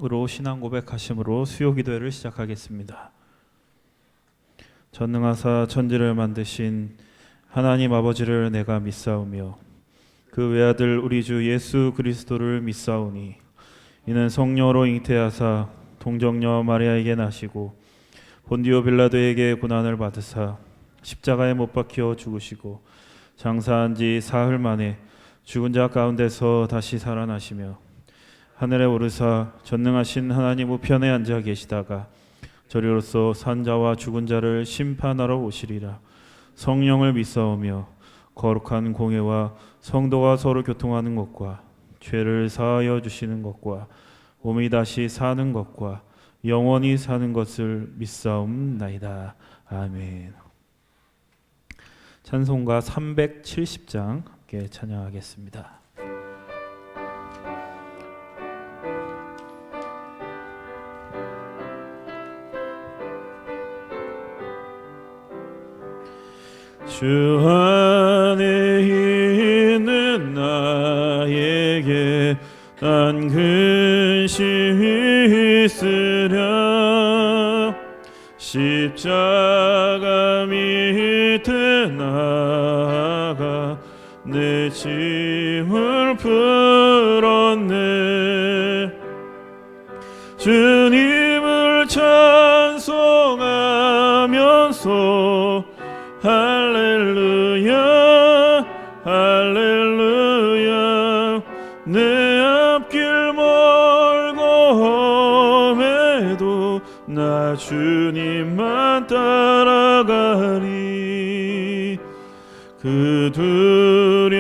마음으로 신앙 고백하심으로 수요 기도회를 시작하겠습니다. 전능하사 천지를 만드신 하나님 아버지를 내가 믿사오며 그 외아들 우리 주 예수 그리스도를 믿사오니 이는 성령으로 잉태하사 동정녀 마리아에게 나시고 본디오 빌라도에게 고난을 받으사 십자가에 못 박혀 죽으시고 장사한 지 사흘 만에 죽은 자 가운데서 다시 살아나시며 하늘에 오르사 전능하신 하나님 우편에 앉아 계시다가 저리로서 산 자와 죽은 자를 심판하러 오시리라. 성령을 믿사오며 거룩한 공회와 성도가 서로 교통하는 것과 죄를 사하여 주시는 것과 몸이 다시 사는 것과 영원히 사는 것을 믿사옵나이다. 아멘. 찬송가 370장 함께 찬양하겠습니다. 주 안에 있는 나에게 난 근심이 있으랴. 십자가 밑에 나아가 내 짐을 풀었네. 주님을 찬송하면서 할렐루야 할렐루야. 내 앞길 멀고 험해도 나 주님만 따라가리. 그 두려움이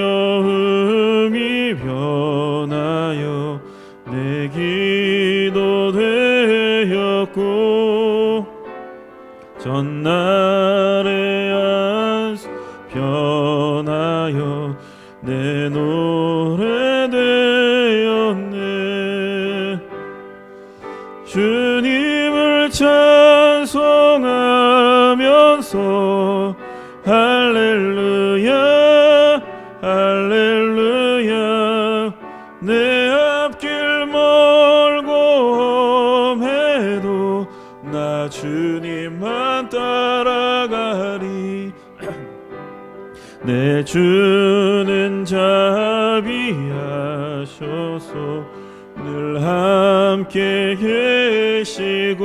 변하여 내 기도 되었고 전날의 안수 변하여 내 노래 되었네. 주님을 찬송하면서 할렐루야 할렐루야. 내 앞길 멀고 험해도 나 주님만 따라가리. 내 주는 자비하셔서 늘 함께 계시고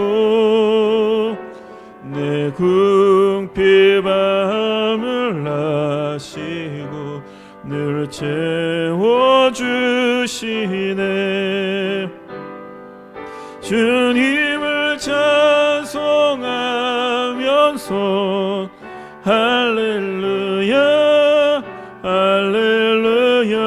내 궁핍 밤을 아시고 늘 채워주시네. 주님을 찬송하면서 할렐루야 할렐루야.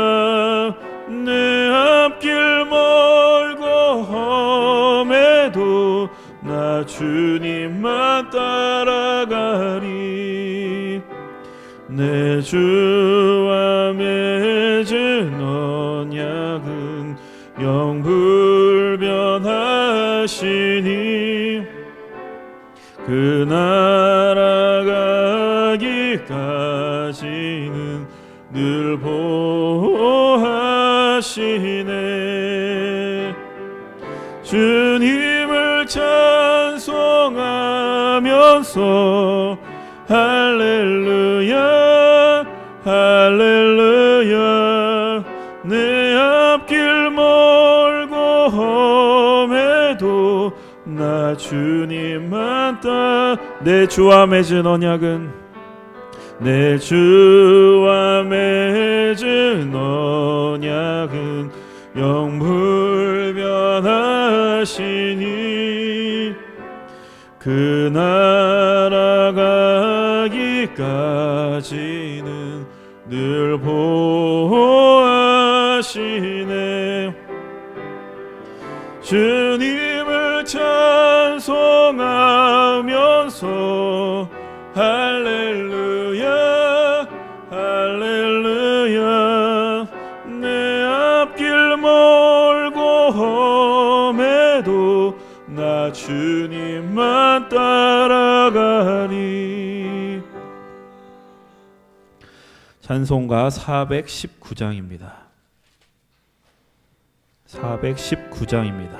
내 앞길 멀고 험해도 나 주님만 따라가리. 내 주와 맺은 언약은 영불변하시니 그 나라 가기까지는 늘 보호하시네. 주님을 찬송하면서 할렐루야 할렐루야. 내 앞길 멀고 험해도 나 주님만 내 주와 맺은 언약은 내 주와 맺은 언약은 영불변하시니 그 나라 가기까지는 늘 보호하시네. 주님을 찬송하면서 할렐루야 할렐루야. 내 앞길 멀고 험해도 나 주님만 따라가리. 찬송가 419장입니다. 419장입니다.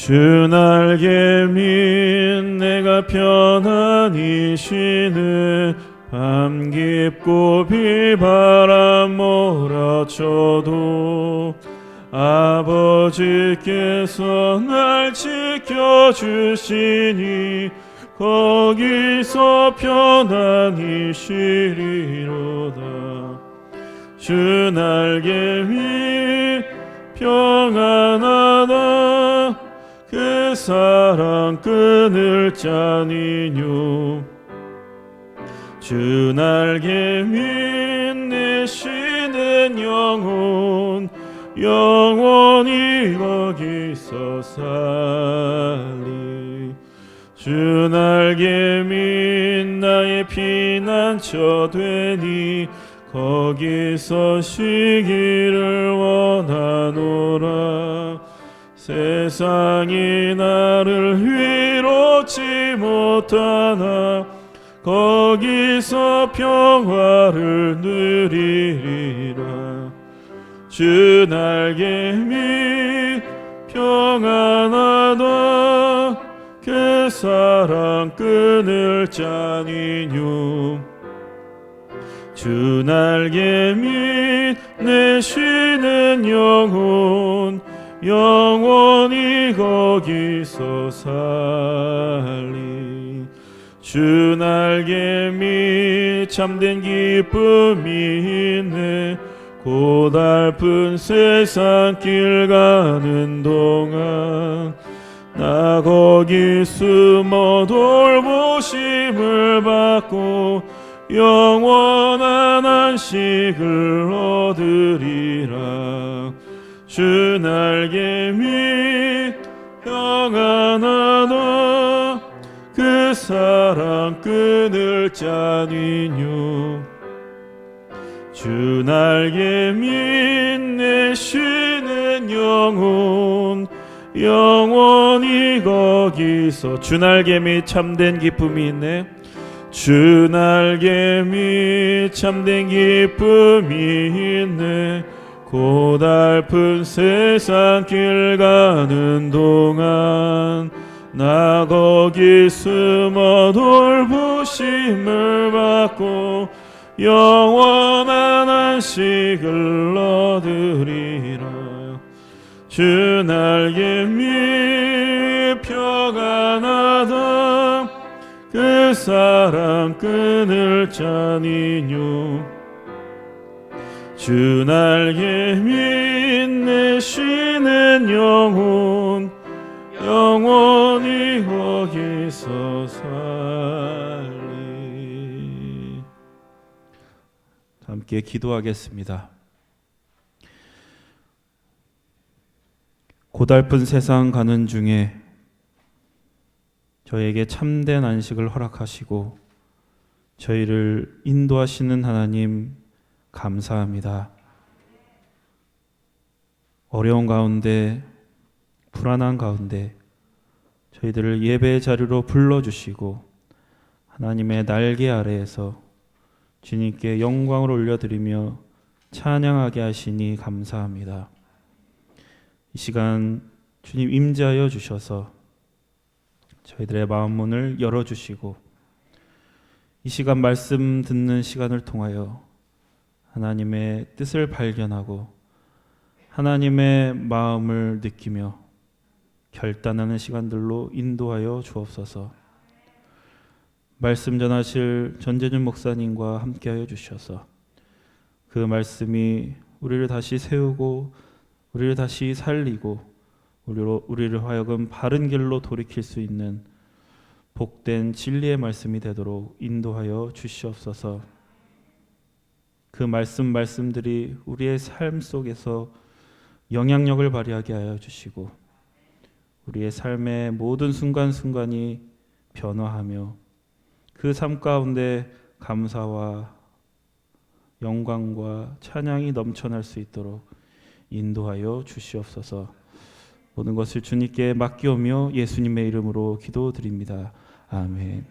주 날개 밑 내가 편안히 쉬는 밤 깊고 비바람 몰아쳐도 아버지께서 날 지켜주시니 거기서 편안히 쉬리로다. 주 날개 밑 평안하다. 그 사랑 끊을 자니뇨. 주 날개 밑 내 쉬는 영혼 영원히 거기서 살리. 주 날개 밑 나의 피난처 되니 거기서 쉬기를 원하노라. 세상이 나를 위로치 못하나 거기서 평화를 누리리라. 주 날개 밑 평안하다. 그 사랑 끊을 자니뇨. 주 날개 밑 내 쉬는 영혼 영원히 거기서 살리. 주 날개 밑 참된 기쁨이 있네. 고달픈 세상 길 가는 동안 나 거기 숨어 돌보심을 받고 영원한 안식을 얻으리라. 주 날개 밑 평안하다. 그 사랑 끊을 자니뇨. 주 날개 밑 내 쉬는 영혼 영원히 거기서. 주 날개 밑 참된 기쁨이 있네. 주 날개 밑 참된 기쁨이 있네. 고달픈 세상 길 가는 동안 나 거기 숨어 돌보심을 받고 영원한 안식을 얻으리라. 주 날개 밑 평안하다. 그 사랑 끊을 자니뇨. 주 날개 밑 내 쉬는 영혼 영원히 거기서 살리. 함께 기도하겠습니다. 고달픈 세상 가는 중에 저에게 참된 안식을 허락하시고 저희를 인도하시는 하나님 감사합니다. 어려운 가운데 불안한 가운데 저희들을 예배의 자리로 불러주시고 하나님의 날개 아래에서 주님께 영광을 올려드리며 찬양하게 하시니 감사합니다. 이 시간 주님 임재하여 주셔서 저희들의 마음 문을 열어주시고 이 시간 말씀 듣는 시간을 통하여 하나님의 뜻을 발견하고 하나님의 마음을 느끼며 결단하는 시간들로 인도하여 주옵소서. 말씀 전하실 전재준 목사님과 함께하여 주셔서 그 말씀이 우리를 다시 세우고 우리를 다시 살리고 우리를 하여금 바른 길로 돌이킬 수 있는 복된 진리의 말씀이 되도록 인도하여 주시옵소서. 그 말씀들이 우리의 삶 속에서 영향력을 발휘하게 하여 주시고 우리의 삶의 모든 순간순간이 변화하며 그 삶 가운데 감사와 영광과 찬양이 넘쳐날 수 있도록 인도하여 주시옵소서. 모든 것을 주님께 맡기오며 예수님의 이름으로 기도드립니다. 아멘.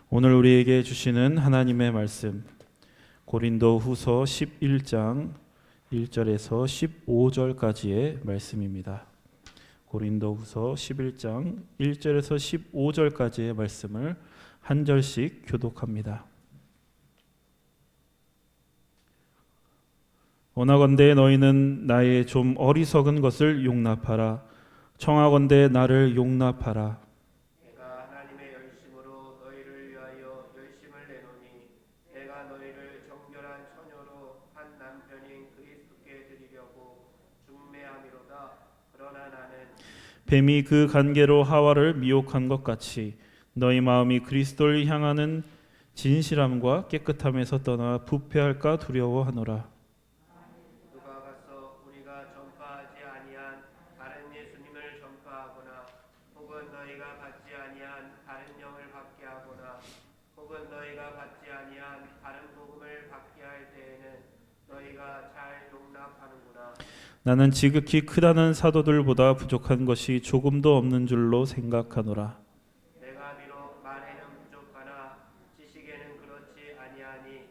오늘 우리에게 주시는 하나님의 말씀 고린도 후서 11장 1절에서 15절까지의 말씀입니다. 고린도후서 11장 1절에서 15절까지의 말씀을 한 절씩 교독합니다. 원하건대 너희는 나의 좀 어리석은 것을 용납하라. 청하건대 나를 용납하라. 내가 하나님의 열심으로 너희를 위하여 열심을 내노니 내가 너희를 정결한 처녀로 한 남편인 그리스도께 드리려고 중매함이로다. 그러나 나는 뱀이 그 간계로 하와를 미혹한 것 같이 너희 마음이 그리스도를 향하는 진실함과 깨끗함에서 떠나 부패할까 두려워하노라. 누가 가서 우리가 전파하지 아니한 다른 예수님을 전파하거나 혹은 너희가 받지 아니한 다른 영을 받게 하거나 혹은 너희가 받지 아니한 다른 복음을 받게 할 때에는 너희가 잘 용납하는구나. 나는 지극히 크다는 사도들보다 부족한 것이 조금도 없는 줄로 생각하노라. 내가 비록 말에는 부족하나 지식에는 그렇지 아니하니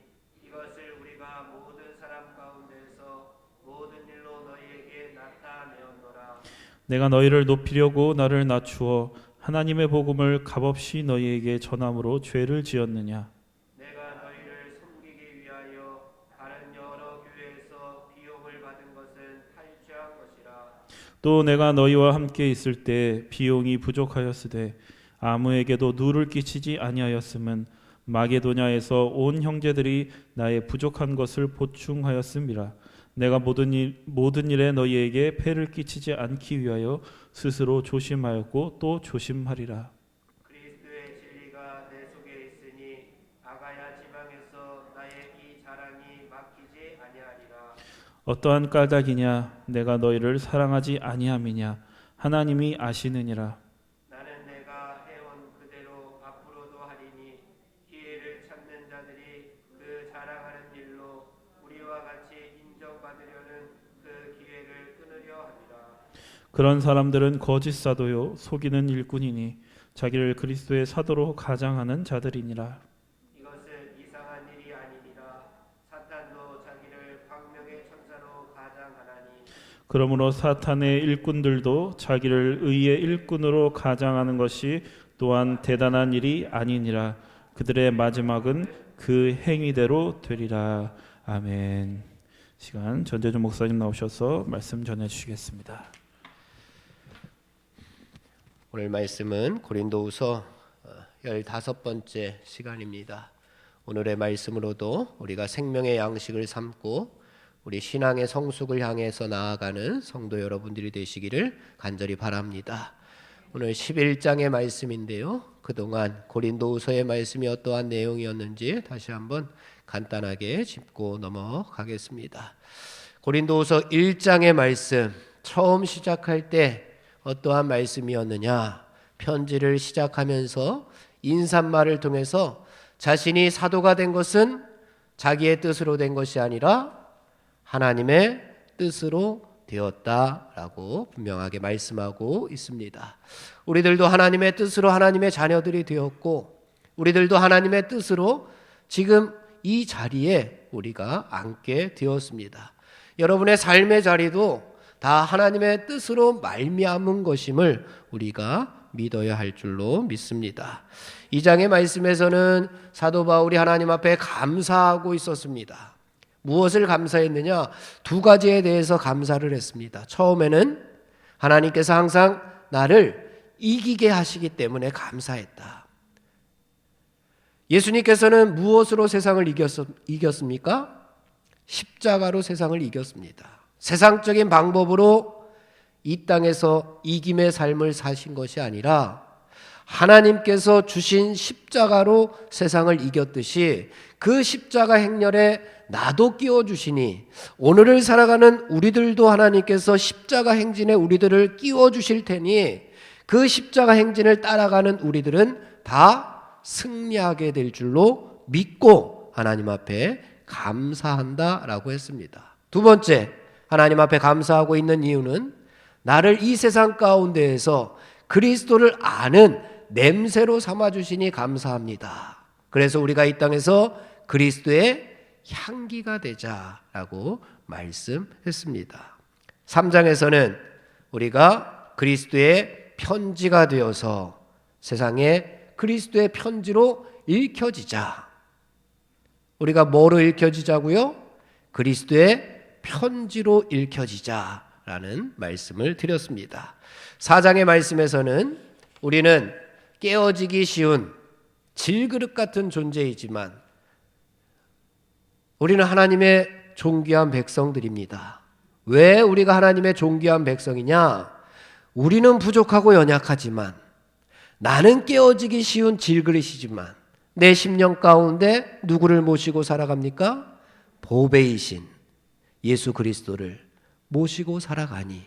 이것을 우리가 모든 사람 가운데서 모든 일로 너희에게 나타내었노라. 내가 너희를 높이려고 나를 낮추어 하나님의 복음을 값없이 너희에게 전함으로 죄를 지었느냐. 내가 너희를 섬기기 위하여 다른 여러 교회에서 비용을 받은 것은 탈취한 것이라. 또 내가 너희와 함께 있을 때 비용이 부족하였으되 아무에게도 누를 끼치지 아니하였음은 마게도냐에서 온 형제들이 나의 부족한 것을 보충하였음이라. 내가 모든 일에 너희에게 폐를 끼치지 않기 위하여 스스로 조심하였고 또 조심하리라. 그리스도의 진리가 내 속에 있으니 아가야 지방에서 나의 이 자랑이 막히지 아니하리라. 어떠한 까닭이냐 내가 너희를 사랑하지 아니함이냐 하나님이 아시느니라. 나는 내가 해온 그대로 앞으로도 하리니 기회를 찾는 자들이 그 자랑하는 일로 우리와 같이 인정받으려는 그 기회를 끊으려 함이라. 그런 사람들은 거짓 사도요 속이는 일꾼이니 자기를 그리스도의 사도로 가장하는 자들이니라. 이것은 이상한 일이 아니니라. 사탄도 자기를 광명의 천사로 가장하나니 그러므로 사탄의 일꾼들도 자기를 의의 일꾼으로 가장하는 것이 또한 대단한 일이 아니니라. 그들의 마지막은 그 행위대로 되리라. 아멘. 시간 전재준 목사님 나오셔서 말씀 전해 주시겠습니다. 오늘 말씀은 고린도후서 15번째 시간입니다. 오늘의 말씀으로도 우리가 생명의 양식을 삼고 우리 신앙의 성숙을 향해서 나아가는 성도 여러분들이 되시기를 간절히 바랍니다. 오늘 11장의 말씀인데요. 그동안 고린도후서의 말씀이 어떠한 내용이었는지 다시 한번 간단하게 짚고 넘어가겠습니다. 고린도후서 1장의 말씀, 처음 시작할 때 어떠한 말씀이었느냐? 편지를 시작하면서 인사말을 통해서 자신이 사도가 된 것은 자기의 뜻으로 된 것이 아니라 하나님의 뜻으로 되었다라고 분명하게 말씀하고 있습니다. 우리들도 하나님의 뜻으로 하나님의 자녀들이 되었고 우리들도 하나님의 뜻으로 지금 이 자리에 우리가 앉게 되었습니다. 여러분의 삶의 자리도 다 하나님의 뜻으로 말미암은 것임을 우리가 믿어야 할 줄로 믿습니다. 이 장의 말씀에서는 사도 바울이 하나님 앞에 감사하고 있었습니다. 무엇을 감사했느냐? 두 가지에 대해서 감사를 했습니다. 처음에는 하나님께서 항상 나를 이기게 하시기 때문에 감사했다. 예수님께서는 무엇으로 세상을 이겼습니까? 십자가로 세상을 이겼습니다. 세상적인 방법으로 이 땅에서 이김의 삶을 사신 것이 아니라 하나님께서 주신 십자가로 세상을 이겼듯이 그 십자가 행렬에 나도 끼워주시니 오늘을 살아가는 우리들도 하나님께서 십자가 행진에 우리들을 끼워주실 테니 그 십자가 행진을 따라가는 우리들은 다 승리하게 될 줄로 믿고 하나님 앞에 감사한다라고 했습니다. 두 번째, 하나님 앞에 감사하고 있는 이유는 나를 이 세상 가운데에서 그리스도를 아는 냄새로 삼아주시니 감사합니다. 그래서 우리가 이 땅에서 그리스도의 향기가 되자라고 말씀했습니다. 3장에서는 우리가 그리스도의 편지가 되어서 세상에 그리스도의 편지로 읽혀지자. 우리가 뭐로 읽혀지자고요? 그리스도의 편지로 읽혀지자라는 말씀을 드렸습니다. 4장의 말씀에서는 우리는 깨어지기 쉬운 질그릇 같은 존재이지만 우리는 하나님의 존귀한 백성들입니다. 왜 우리가 하나님의 존귀한 백성이냐? 우리는 부족하고 연약하지만 나는 깨어지기 쉬운 질그릇이지만 내 심령 가운데 누구를 모시고 살아갑니까? 보배이신 예수 그리스도를 모시고 살아가니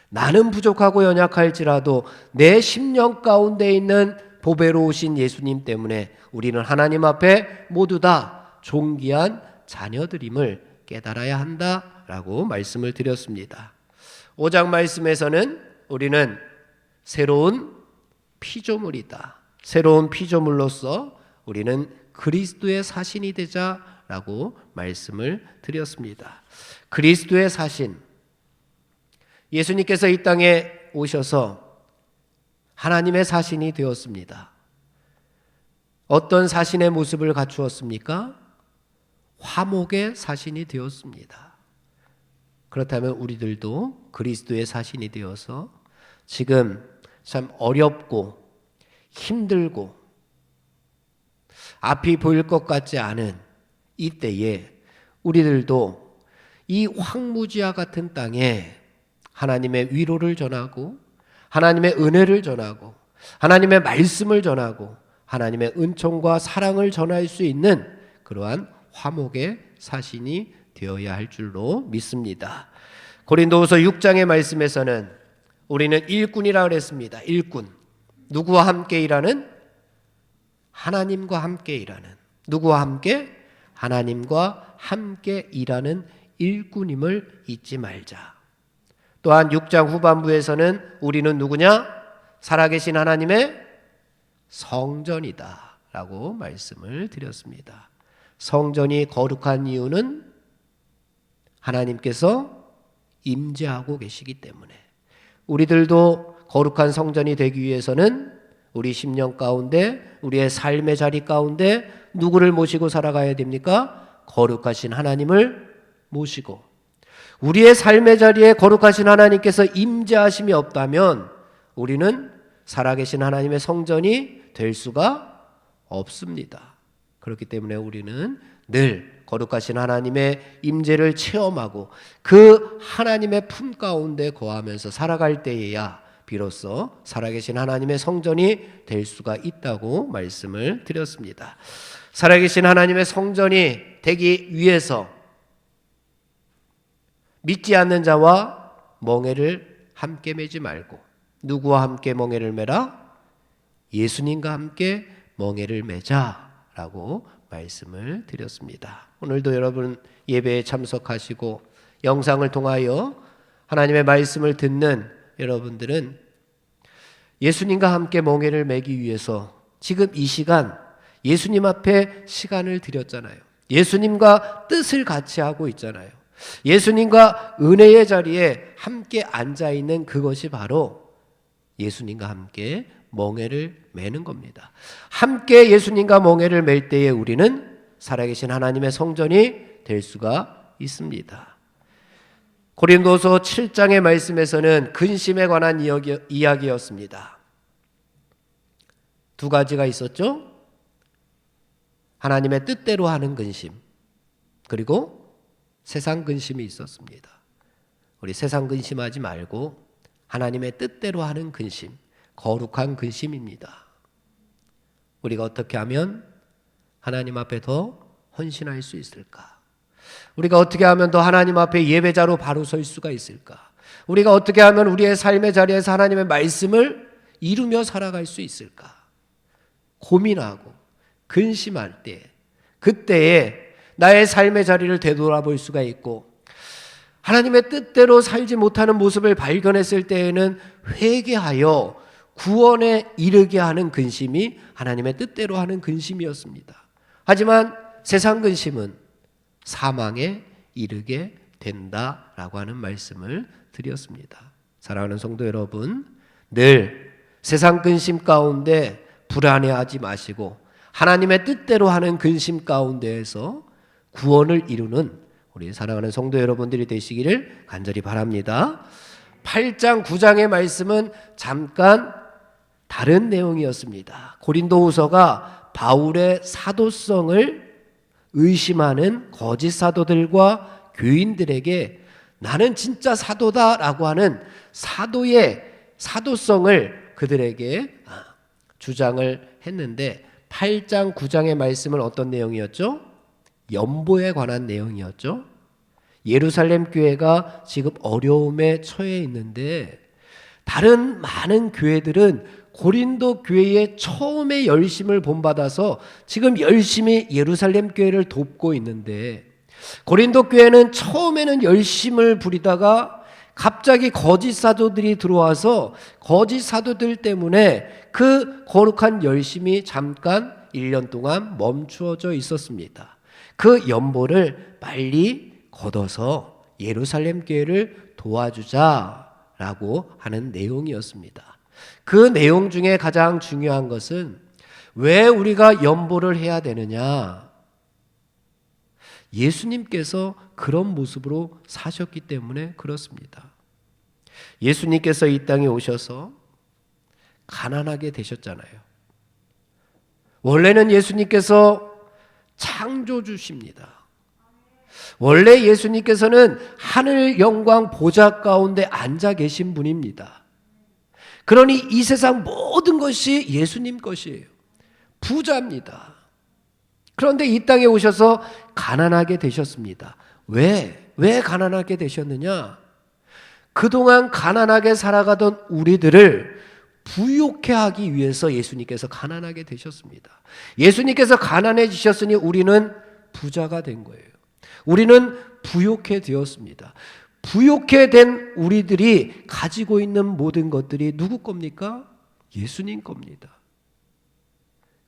나는 부족하고 연약할지라도 내 심령 가운데 있는 보배로우신 예수님 때문에 우리는 하나님 앞에 모두 다 존귀한 자녀들임을 깨달아야 한다라고 말씀을 드렸습니다. 5장 말씀에서는 우리는 새로운 피조물이다. 새로운 피조물로서 우리는 그리스도의 사신이 되자라고 말씀을 드렸습니다. 그리스도의 사신, 예수님께서 이 땅에 오셔서 하나님의 사신이 되었습니다. 어떤 사신의 모습을 갖추었습니까? 화목의 사신이 되었습니다. 그렇다면 우리들도 그리스도의 사신이 되어서 지금 참 어렵고 힘들고 앞이 보일 것 같지 않은 이때에 우리들도 이 황무지와 같은 땅에 하나님의 위로를 전하고 하나님의 은혜를 전하고 하나님의 말씀을 전하고 하나님의 은총과 사랑을 전할 수 있는 그러한 화목의 사신이 되어야 할 줄로 믿습니다. 고린도후서 6장의 말씀에서는 우리는 일꾼이라고 그랬습니다. 일꾼. 누구와 함께 일하는? 하나님과 함께 일하는. 누구와 함께? 하나님과 함께 일하는 일꾼임을 잊지 말자. 또한 6장 후반부에서는 우리는 누구냐? 살아계신 하나님의 성전이다 라고 말씀을 드렸습니다. 성전이 거룩한 이유는 하나님께서 임재하고 계시기 때문에 우리들도 거룩한 성전이 되기 위해서는 우리 심령 가운데 우리의 삶의 자리 가운데 누구를 모시고 살아가야 됩니까? 거룩하신 하나님을 모시고 우리의 삶의 자리에 거룩하신 하나님께서 임재하심이 없다면 우리는 살아계신 하나님의 성전이 될 수가 없습니다. 그렇기 때문에 우리는 늘 거룩하신 하나님의 임재를 체험하고 그 하나님의 품 가운데 거하면서 살아갈 때에야 비로소 살아계신 하나님의 성전이 될 수가 있다고 말씀을 드렸습니다. 살아계신 하나님의 성전이 되기 위해서 믿지 않는 자와 멍에를 함께 매지 말고 누구와 함께 멍에를 매라? 예수님과 함께 멍에를 매자라고 말씀을 드렸습니다. 오늘도 여러분 예배에 참석하시고 영상을 통하여 하나님의 말씀을 듣는 여러분들은 예수님과 함께 멍에를 매기 위해서 지금 이 시간 예수님 앞에 시간을 드렸잖아요. 예수님과 뜻을 같이 하고 있잖아요. 예수님과 은혜의 자리에 함께 앉아있는 그것이 바로 예수님과 함께 멍에를 매는 겁니다. 함께 예수님과 멍에를 맬 때에 우리는 살아계신 하나님의 성전이 될 수가 있습니다. 고린도서 7장의 말씀에서는 근심에 관한 이야기였습니다. 두 가지가 있었죠. 하나님의 뜻대로 하는 근심, 그리고 세상 근심이 있었습니다. 우리 세상 근심하지 말고 하나님의 뜻대로 하는 근심, 거룩한 근심입니다. 우리가 어떻게 하면 하나님 앞에 더 헌신할 수 있을까? 우리가 어떻게 하면 더 하나님 앞에 예배자로 바로 설 수가 있을까? 우리가 어떻게 하면 우리의 삶의 자리에서 하나님의 말씀을 이루며 살아갈 수 있을까? 고민하고 근심할 때, 그때에 나의 삶의 자리를 되돌아볼 수가 있고 하나님의 뜻대로 살지 못하는 모습을 발견했을 때에는 회개하여 구원에 이르게 하는 근심이 하나님의 뜻대로 하는 근심이었습니다. 하지만 세상 근심은 사망에 이르게 된다라고 하는 말씀을 드렸습니다. 사랑하는 성도 여러분, 늘 세상 근심 가운데 불안해하지 마시고 하나님의 뜻대로 하는 근심 가운데에서 구원을 이루는 우리 사랑하는 성도 여러분들이 되시기를 간절히 바랍니다. 8장 9장의 말씀은 잠깐 다른 내용이었습니다. 고린도후서가 바울의 사도성을 의심하는 거짓 사도들과 교인들에게 나는 진짜 사도다라고 하는 사도의 사도성을 그들에게 주장을 했는데 8장 9장의 말씀은 어떤 내용이었죠? 연보에 관한 내용이었죠. 예루살렘 교회가 지금 어려움에 처해 있는데 다른 많은 교회들은 고린도 교회의 처음에 열심을 본받아서 지금 열심히 예루살렘 교회를 돕고 있는데 고린도 교회는 처음에는 열심을 부리다가 갑자기 거짓 사도들이 들어와서 거짓 사도들 때문에 그 거룩한 열심이 잠깐 1년 동안 멈추어져 있었습니다. 그 연보를 빨리 걷어서 예루살렘 교회를 도와주자라고 하는 내용이었습니다. 그 내용 중에 가장 중요한 것은 왜 우리가 연보를 해야 되느냐? 예수님께서 그런 모습으로 사셨기 때문에 그렇습니다. 예수님께서 이 땅에 오셔서 가난하게 되셨잖아요. 원래는 예수님께서 창조주십니다. 원래 예수님께서는 하늘 영광 보좌 가운데 앉아 계신 분입니다. 그러니 이 세상 모든 것이 예수님 것이에요. 부자입니다. 그런데 이 땅에 오셔서 가난하게 되셨습니다. 왜 가난하게 되셨느냐? 그동안 가난하게 살아가던 우리들을 부욕해 하기 위해서 예수님께서 가난하게 되셨습니다. 예수님께서 가난해지셨으니 우리는 부자가 된 거예요. 우리는 부욕해 되었습니다. 부욕해 된 우리들이 가지고 있는 모든 것들이 누구 겁니까? 예수님 겁니다.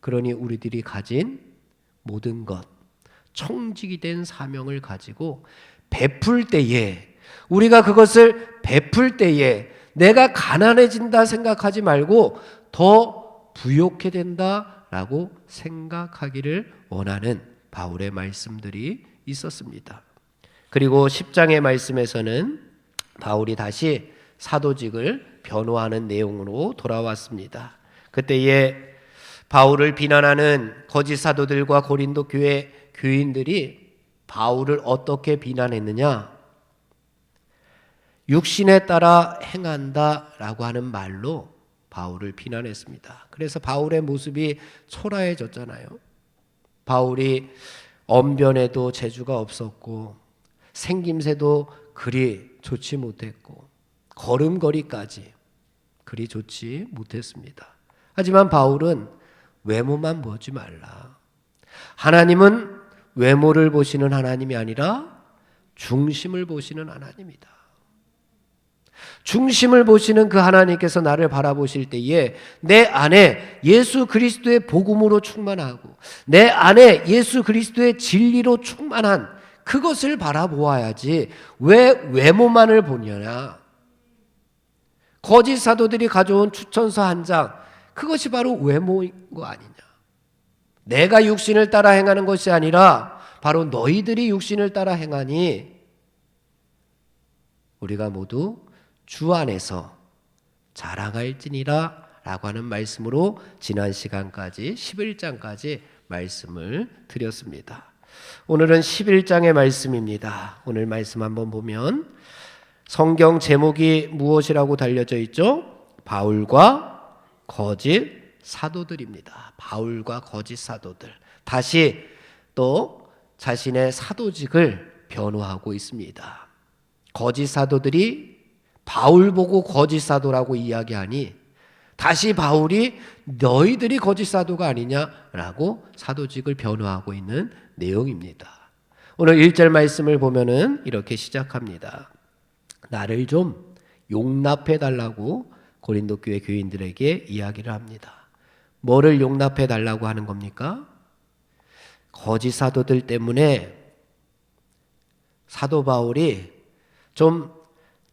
그러니 우리들이 가진 모든 것, 청직이 된 사명을 가지고 베풀 때에 우리가 그것을 베풀 때에 내가 가난해진다 생각하지 말고 더 부욕해 된다라고 생각하기를 원하는 바울의 말씀들이 있었습니다. 그리고 10장의 말씀에서는 바울이 다시 사도직을 변호하는 내용으로 돌아왔습니다. 그때에 바울을 비난하는 거짓 사도들과 고린도 교회 교인들이 바울을 어떻게 비난했느냐? 육신에 따라 행한다라고 하는 말로 바울을 비난했습니다. 그래서 바울의 모습이 초라해졌잖아요. 바울이 언변에도 재주가 없었고 생김새도 그리 좋지 못했고 걸음걸이까지 그리 좋지 못했습니다. 하지만 바울은 외모만 보지 말라. 하나님은 외모를 보시는 하나님이 아니라 중심을 보시는 하나님이다. 중심을 보시는 그 하나님께서 나를 바라보실 때에 내 안에 예수 그리스도의 복음으로 충만하고 내 안에 예수 그리스도의 진리로 충만한 그것을 바라보아야지 왜 외모만을 보냐냐. 거짓 사도들이 가져온 추천서 한 장, 그것이 바로 외모인 거 아니냐. 내가 육신을 따라 행하는 것이 아니라 바로 너희들이 육신을 따라 행하니 우리가 모두 주 안에서 자랑할지니라 라고 하는 말씀으로 지난 시간까지 11장까지 말씀을 드렸습니다. 오늘은 11장의 말씀입니다. 오늘 말씀 한번 보면 성경 제목이 무엇이라고 달려져 있죠? 바울과 거짓 사도들입니다. 바울과 거짓 사도들. 다시 또 자신의 사도직을 변호하고 있습니다. 거짓 사도들이 바울 보고 거짓 사도라고 이야기하니 다시 바울이 너희들이 거짓 사도가 아니냐라고 사도직을 변호하고 있는 내용입니다. 오늘 1절 말씀을 보면은 이렇게 시작합니다. 나를 좀 용납해 달라고 고린도 교회 교인들에게 이야기를 합니다. 뭐를 용납해 달라고 하는 겁니까? 거짓 사도들 때문에 사도 바울이 좀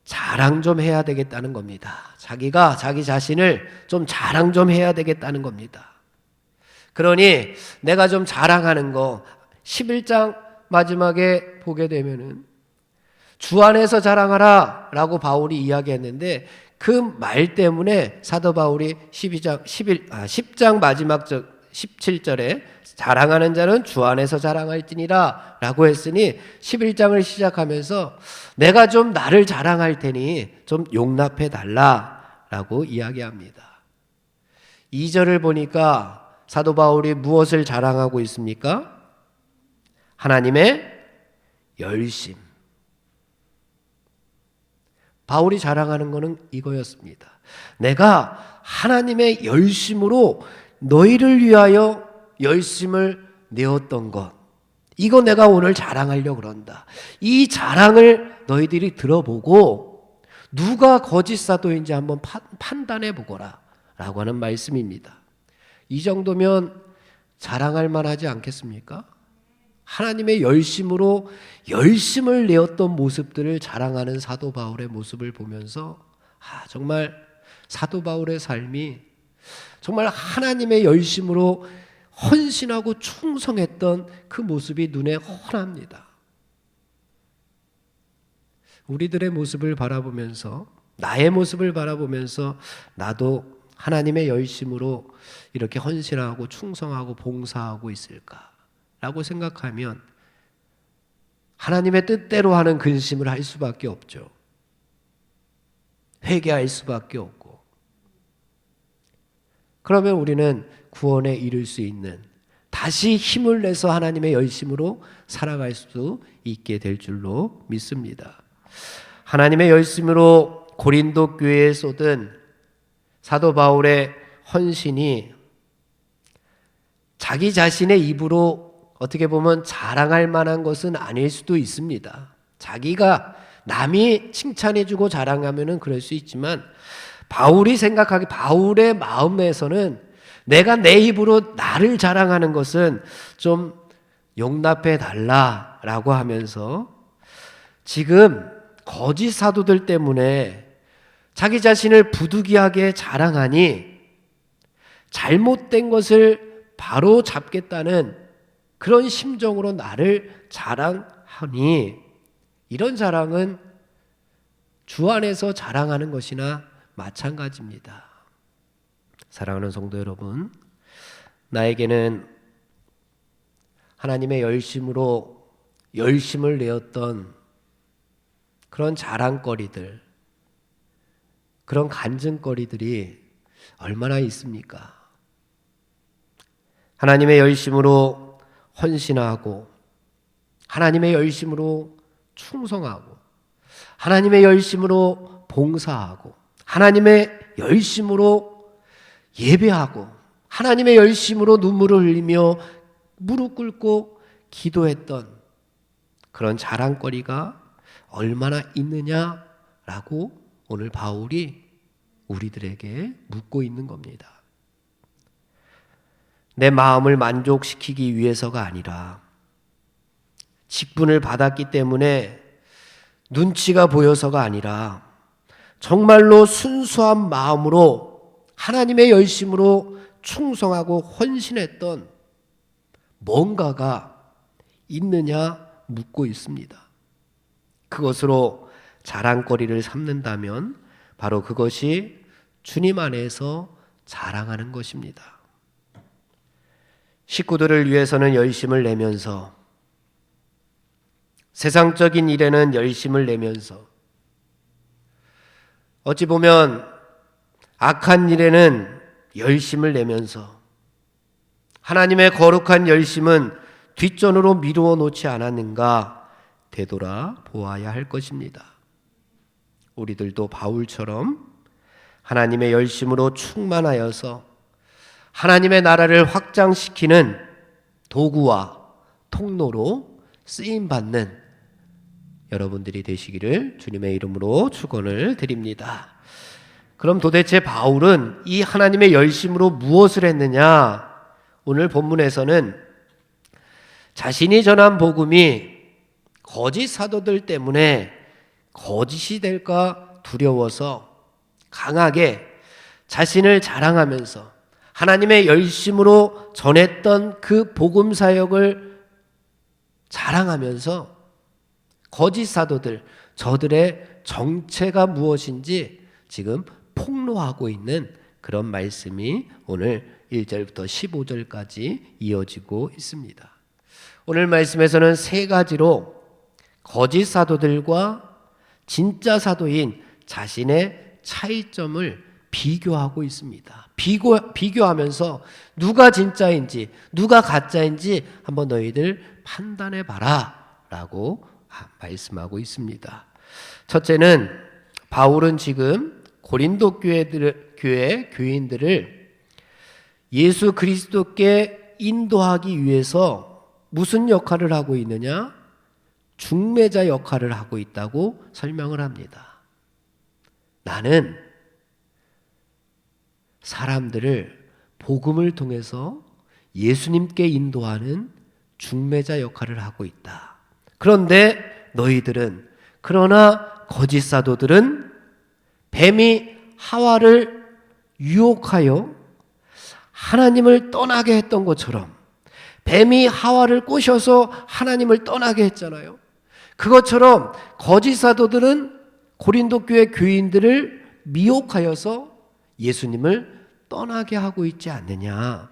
자랑 좀 해야 되겠다는 겁니다. 자기가 자기 자신을 좀 자랑 좀 해야 되겠다는 겁니다. 그러니 내가 좀 자랑하는 거 11장 마지막에 보게 되면은 주 안에서 자랑하라 라고 바울이 이야기했는데 그 말 때문에 사도 바울이 10장 마지막 17절에 자랑하는 자는 주 안에서 자랑할지니라 라고 했으니 11장을 시작하면서 내가 좀 나를 자랑할 테니 좀 용납해 달라 라고 이야기합니다. 2절을 보니까 사도 바울이 무엇을 자랑하고 있습니까? 하나님의 열심. 바울이 자랑하는 것은 이거였습니다. 내가 하나님의 열심으로 너희를 위하여 열심을 내었던 것, 이거 내가 오늘 자랑하려고 그런다. 이 자랑을 너희들이 들어보고 누가 거짓 사도인지 한번 판단해 보거라 라고 하는 말씀입니다. 이 정도면 자랑할 만하지 않겠습니까? 하나님의 열심으로 열심을 내었던 모습들을 자랑하는 사도 바울의 모습을 보면서 정말 사도 바울의 삶이 정말 하나님의 열심으로 헌신하고 충성했던 그 모습이 눈에 훤합니다. 우리들의 모습을 바라보면서, 나의 모습을 바라보면서 나도 하나님의 열심으로 이렇게 헌신하고 충성하고 봉사하고 있을까라고 생각하면 하나님의 뜻대로 하는 근심을 할 수밖에 없죠. 회개할 수밖에 없고. 그러면 우리는 구원에 이를 수 있는, 다시 힘을 내서 하나님의 열심으로 살아갈 수 있게 될 줄로 믿습니다. 하나님의 열심으로 고린도 교회에 쏟은 사도 바울의 헌신이 자기 자신의 입으로 어떻게 보면 자랑할 만한 것은 아닐 수도 있습니다. 자기가 남이 칭찬해주고 자랑하면은 그럴 수 있지만 바울이 생각하기, 바울의 마음에서는 내가 내 입으로 나를 자랑하는 것은 좀 용납해 달라라고 하면서 지금 거짓 사도들 때문에 자기 자신을 부득이하게 자랑하니 잘못된 것을 바로 잡겠다는 그런 심정으로 나를 자랑하니 이런 자랑은 주 안에서 자랑하는 것이나 마찬가지입니다. 사랑하는 성도 여러분, 나에게는 하나님의 열심으로 열심을 내었던 그런 자랑거리들, 그런 간증거리들이 얼마나 있습니까? 하나님의 열심으로 헌신하고 하나님의 열심으로 충성하고 하나님의 열심으로 봉사하고 하나님의 열심으로 예배하고 하나님의 열심으로 눈물을 흘리며 무릎 꿇고 기도했던 그런 자랑거리가 얼마나 있느냐라고 오늘 바울이 우리들에게 묻고 있는 겁니다. 내 마음을 만족시키기 위해서가 아니라 직분을 받았기 때문에 눈치가 보여서가 아니라 정말로 순수한 마음으로 하나님의 열심으로 충성하고 헌신했던 뭔가가 있느냐 묻고 있습니다. 그것으로 자랑거리를 삼는다면 바로 그것이 주님 안에서 자랑하는 것입니다. 식구들을 위해서는 열심을 내면서 세상적인 일에는 열심을 내면서 어찌 보면 악한 일에는 열심을 내면서 하나님의 거룩한 열심은 뒷전으로 미루어 놓지 않았는가 되돌아 보아야 할 것입니다. 우리들도 바울처럼 하나님의 열심으로 충만하여서 하나님의 나라를 확장시키는 도구와 통로로 쓰임받는 여러분들이 되시기를 주님의 이름으로 축원을 드립니다. 그럼 도대체 바울은 이 하나님의 열심으로 무엇을 했느냐? 오늘 본문에서는 자신이 전한 복음이 거짓 사도들 때문에 거짓이 될까 두려워서 강하게 자신을 자랑하면서 하나님의 열심으로 전했던 그 복음 사역을 자랑하면서 거짓 사도들, 저들의 정체가 무엇인지 지금 폭로하고 있는 그런 말씀이 오늘 1절부터 15절까지 이어지고 있습니다. 오늘 말씀에서는 세 가지로 거짓 사도들과 진짜 사도인 자신의 차이점을 비교하고 있습니다. 비교하면서 누가 진짜인지 누가 가짜인지 한번 너희들 판단해 봐라 라고 말씀하고 있습니다. 첫째는 바울은 지금 고린도 교회 교인들을 예수 그리스도께 인도하기 위해서 무슨 역할을 하고 있느냐? 중매자 역할을 하고 있다고 설명을 합니다. 나는 사람들을 복음을 통해서 예수님께 인도하는 중매자 역할을 하고 있다. 그런데 너희들은, 그러나 거짓 사도들은 뱀이 하와를 유혹하여 하나님을 떠나게 했던 것처럼, 뱀이 하와를 꼬셔서 하나님을 떠나게 했잖아요. 그것처럼 거짓 사도들은 고린도 교회 교인들을 미혹하여서 예수님을 떠나게 하고 있지 않느냐.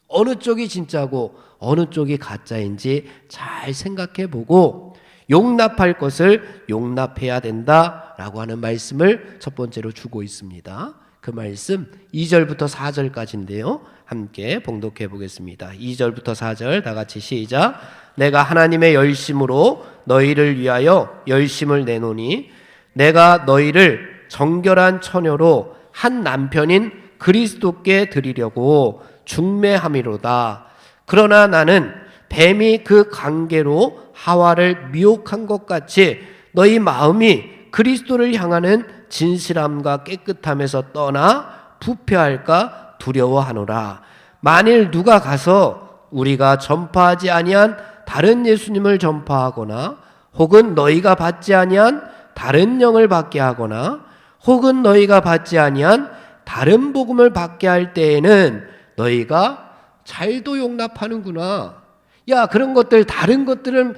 어느 쪽이 진짜고 어느 쪽이 가짜인지 잘 생각해 보고 용납할 것을 용납해야 된다라고 하는 말씀을 첫 번째로 주고 있습니다. 그 말씀 2절부터 4절까지인데요. 함께 봉독해 보겠습니다. 2절부터 4절 다 같이 시작. 내가 하나님의 열심으로 너희를 위하여 열심을 내노니 내가 너희를 정결한 처녀로 한 남편인 그리스도께 드리려고 중매함이로다. 그러나 나는 뱀이 그 관계로 하와를 미혹한 것 같이 너희 마음이 그리스도를 향하는 진실함과 깨끗함에서 떠나 부패할까 두려워하노라. 만일 누가 가서 우리가 전파하지 아니한 다른 예수님을 전파하거나 혹은 너희가 받지 아니한 다른 영을 받게 하거나 혹은 너희가 받지 아니한 다른 복음을 받게 할 때에는 너희가 잘도 용납하는구나. 야, 그런 것들, 다른 것들은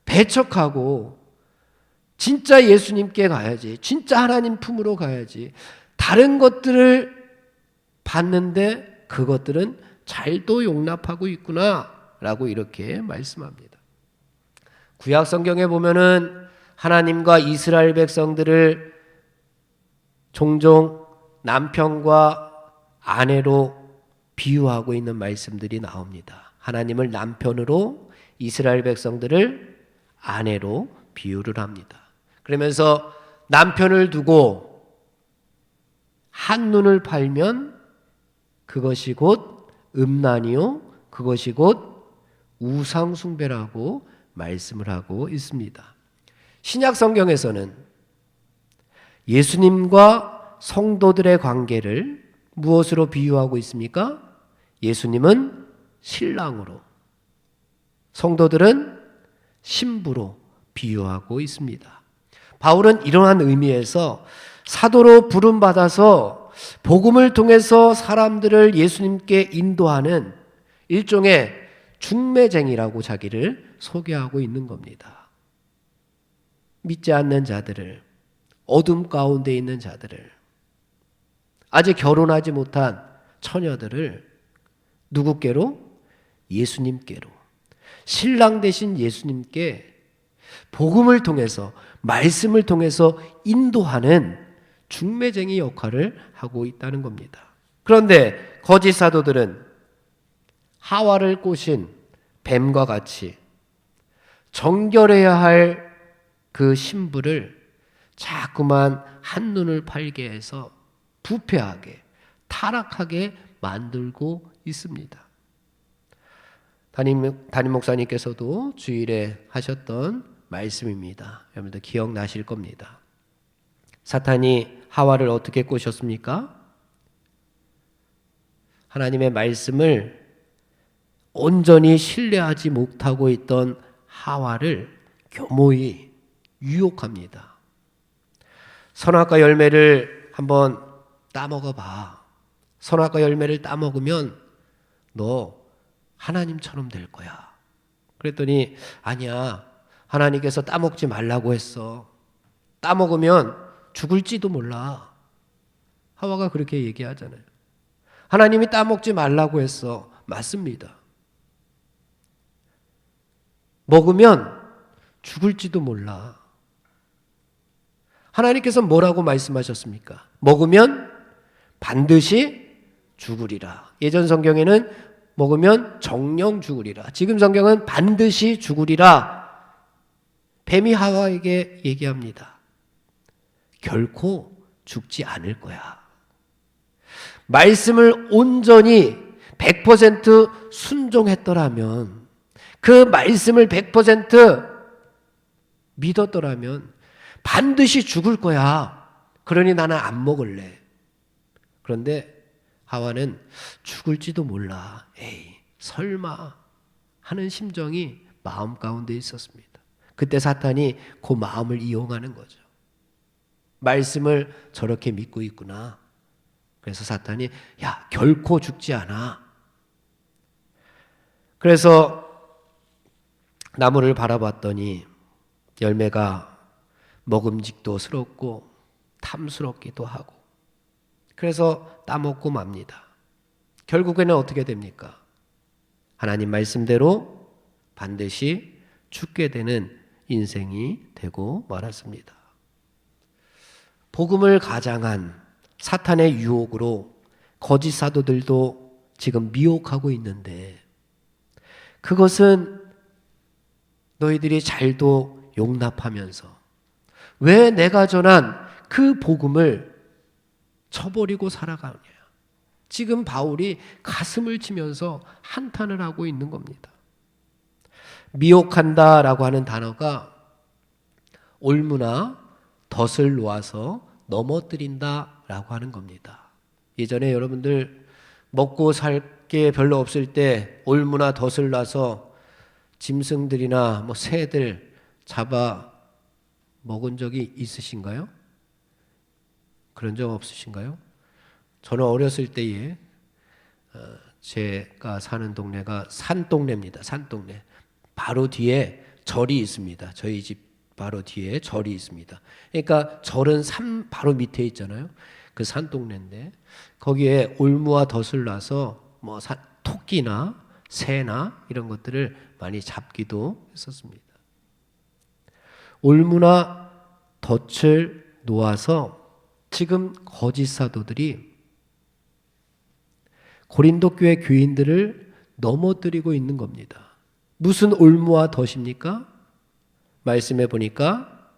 배척하고 진짜 예수님께 가야지. 진짜 하나님 품으로 가야지. 다른 것들을 받는데 그것들은 잘도 용납하고 있구나 라고 이렇게 말씀합니다. 구약 성경에 보면은 하나님과 이스라엘 백성들을 종종 남편과 아내로 비유하고 있는 말씀들이 나옵니다. 하나님을 남편으로, 이스라엘 백성들을 아내로 비유를 합니다. 그러면서 남편을 두고 한눈을 팔면 그것이 곧 음란이요, 그것이 곧 우상숭배라고 말씀을 하고 있습니다. 신약 성경에서는 예수님과 성도들의 관계를 무엇으로 비유하고 있습니까? 예수님은 신랑으로, 성도들은 신부로 비유하고 있습니다. 바울은 이러한 의미에서 사도로 부름받아서 복음을 통해서 사람들을 예수님께 인도하는 일종의 중매쟁이라고 자기를 소개하고 있는 겁니다. 믿지 않는 자들을, 어둠 가운데 있는 자들을, 아직 결혼하지 못한 처녀들을 누구께로? 예수님께로, 신랑 되신 예수님께 복음을 통해서, 말씀을 통해서 인도하는 중매쟁이 역할을 하고 있다는 겁니다. 그런데 거짓 사도들은 하와를 꼬신 뱀과 같이 정결해야 할 그 신부를 자꾸만 한눈을 팔게 해서 부패하게, 타락하게 만들고 있습니다. 담임 목사님께서도 주일에 하셨던 말씀입니다. 여러분들 기억나실 겁니다. 사탄이 하와를 어떻게 꼬셨습니까? 하나님의 말씀을 온전히 신뢰하지 못하고 있던 하와를 교모히 유혹합니다. 선악과 열매를 한번 따먹어 봐. 선악과 열매를 따먹으면 너 하나님처럼 될 거야. 그랬더니 아니야. 하나님께서 따먹지 말라고 했어. 따먹으면 죽을지도 몰라. 하와가 그렇게 얘기하잖아요. 하나님이 따먹지 말라고 했어. 맞습니다. 먹으면 죽을지도 몰라. 하나님께서 뭐라고 말씀하셨습니까? 먹으면 반드시 죽으리라. 예전 성경에는 먹으면 정령 죽으리라. 지금 성경은 반드시 죽으리라. 뱀이 하와에게 얘기합니다. 결코 죽지 않을 거야. 말씀을 온전히 100% 순종했더라면, 그 말씀을 100% 믿었더라면 반드시 죽을 거야. 그러니 나는 안 먹을래. 그런데 하와는 죽을지도 몰라. 에이, 설마 하는 심정이 마음 가운데 있었습니다. 그때 사탄이 그 마음을 이용하는 거죠. 말씀을 저렇게 믿고 있구나. 그래서 사탄이 야, 결코 죽지 않아. 그래서 나무를 바라봤더니 열매가 먹음직도스럽고 탐스럽기도 하고, 그래서 따먹고 맙니다. 결국에는 어떻게 됩니까? 하나님 말씀대로 반드시 죽게 되는 인생이 되고 말았습니다. 복음을 가장한 사탄의 유혹으로 거짓 사도들도 지금 미혹하고 있는데, 그것은 너희들이 잘도 용납하면서 왜 내가 전한 그 복음을 쳐버리고 살아가느냐. 지금 바울이 가슴을 치면서 한탄을 하고 있는 겁니다. 미혹한다라고 하는 단어가 올무나 덫을 놓아서 넘어뜨린다라고 하는 겁니다. 예전에 여러분들 먹고 살 게 별로 없을 때 올무나 덫을 놔서 짐승들이나 새들 잡아 먹은 적이 있으신가요? 그런 적 없으신가요? 저는 어렸을 때에 제가 사는 동네가 산동네입니다. 산동네. 바로 뒤에 절이 있습니다. 저희 집 바로 뒤에 절이 있습니다. 그러니까 절은 산 바로 밑에 있잖아요. 그 산동네인데 거기에 올무와 덫을 놔서 토끼나 새나 이런 것들을 많이 잡기도 했었습니다. 올무나 덫을 놓아서 지금 거짓 사도들이 고린도 교회 교인들을 넘어뜨리고 있는 겁니다. 무슨 올무와 덫입니까? 말씀해 보니까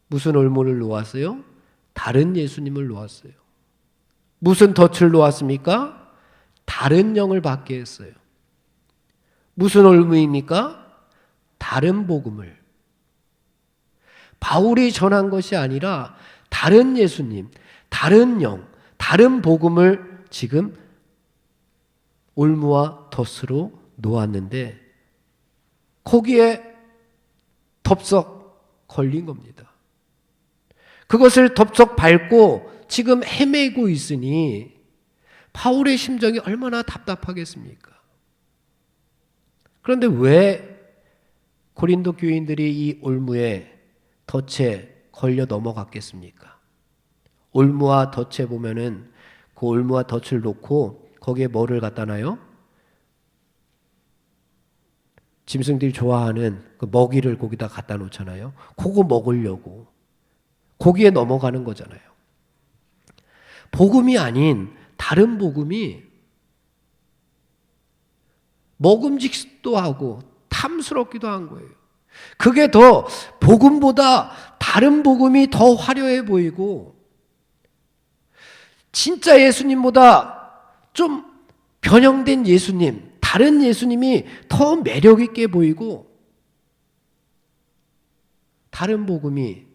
무슨 올무를 놓았어요? 다른 예수님을 놓았어요. 무슨 덫을 놓았습니까? 다른 영을 받게 했어요. 무슨 올무입니까? 다른 복음을. 바울이 전한 것이 아니라 다른 예수님, 다른 영, 다른 복음을 지금 올무와 덫으로 놓았는데 거기에 덥석 걸린 겁니다. 그것을 덥석 밟고 지금 헤매고 있으니 바울의 심정이 얼마나 답답하겠습니까? 그런데 왜 고린도 교인들이 이 올무에 덫에 걸려 넘어갔겠습니까? 올무와 덫에 보면은 그 올무와 덫을 놓고 거기에 뭐를 갖다 놔요? 짐승들이 좋아하는 그 먹이를 거기다 갖다 놓잖아요. 그거 먹으려고 거기에 넘어가는 거잖아요. 복음이 아닌 다른 복음이 먹음직도 하고 탐스럽기도 한 거예요. 그게 더 복음보다 다른 복음이 더 화려해 보이고 진짜 예수님보다 좀 변형된 예수님, 다른 예수님이 더 매력 있게 보이고 다른 복음이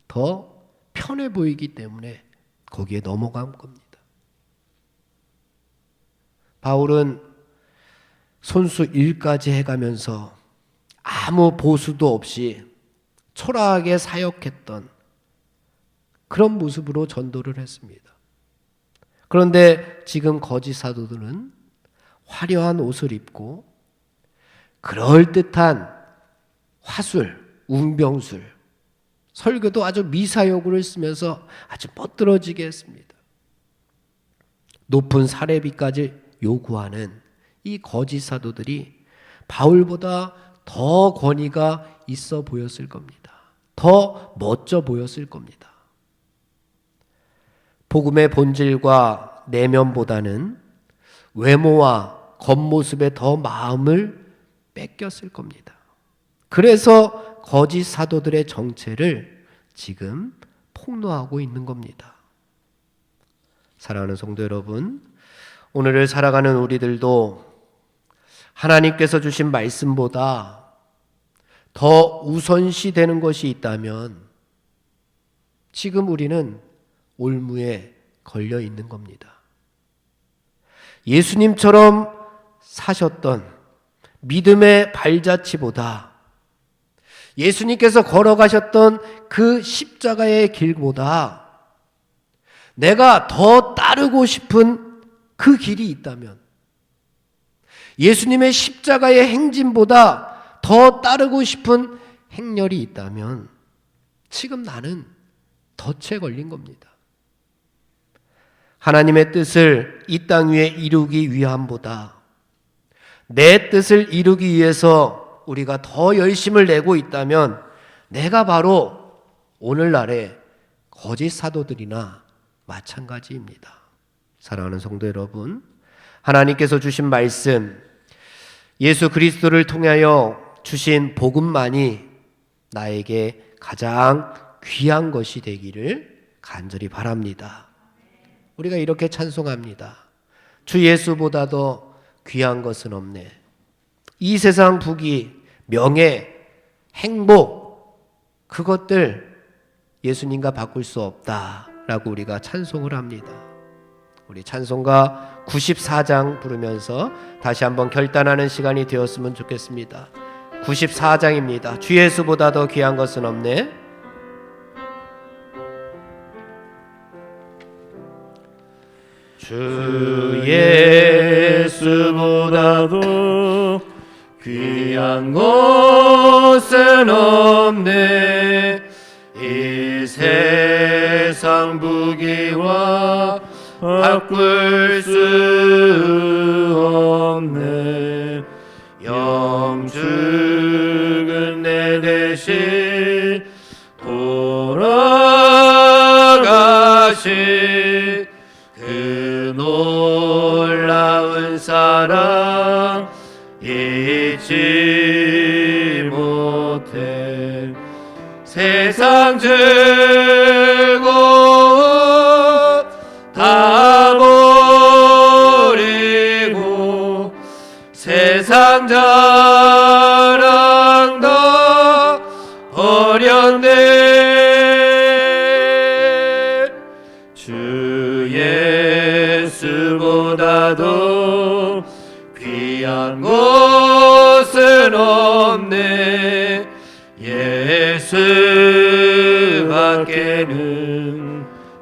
더 편해 보이기 때문에 거기에 넘어간 겁니다. 바울은 손수 일까지 해가면서 아무 보수도 없이 초라하게 사역했던 그런 모습으로 전도를 했습니다. 그런데 지금 거짓 사도들은 화려한 옷을 입고 그럴듯한 화술, 웅병술, 설교도 아주 미사여구를 쓰면서 아주 멋들어지게 했습니다. 높은 사례비까지 요구하는 이 거짓 사도들이 바울보다 더 권위가 있어 보였을 겁니다. 더 멋져 보였을 겁니다. 복음의 본질과 내면보다는 외모와 겉모습에 더 마음을 뺏겼을 겁니다. 그래서 거짓 사도들의 정체를 지금 폭로하고 있는 겁니다. 사랑하는 성도 여러분, 오늘을 살아가는 우리들도 하나님께서 주신 말씀보다 더 우선시 되는 것이 있다면 지금 우리는 올무에 걸려 있는 겁니다. 예수님처럼 사셨던 믿음의 발자취보다 예수님께서 걸어가셨던 그 십자가의 길보다 내가 더 따르고 싶은 그 길이 있다면, 예수님의 십자가의 행진보다 더 따르고 싶은 행렬이 있다면 지금 나는 덫에 걸린 겁니다. 하나님의 뜻을 이 땅 위에 이루기 위함보다 내 뜻을 이루기 위해서 우리가 더 열심을 내고 있다면 내가 바로 오늘날의 거짓 사도들이나 마찬가지입니다. 사랑하는 성도 여러분, 하나님께서 주신 말씀, 예수 그리스도를 통하여 주신 복음만이 나에게 가장 귀한 것이 되기를 간절히 바랍니다. 우리가 이렇게 찬송합니다. 주 예수보다도 귀한 것은 없네. 이 세상 부귀, 명예, 행복, 그것들 예수님과 바꿀 수 없다라고 우리가 찬송을 합니다. 우리 찬송가 94장 부르면서 다시 한번 결단하는 시간이 되었으면 좋겠습니다. 94장입니다. 주 예수보다 더 귀한 것은 없네. 주 예수보다도 귀한 것은 없네. 이 세상 부귀와 바꿀 수 없네. 영죽은 내 대신 돌아가신 그 놀라운 사랑 잊지 못해. 세상 즐거움 다 버리고 세상 자랑 다 버렸네. 주 예수보다도 귀한 것은 없네. 예수밖에는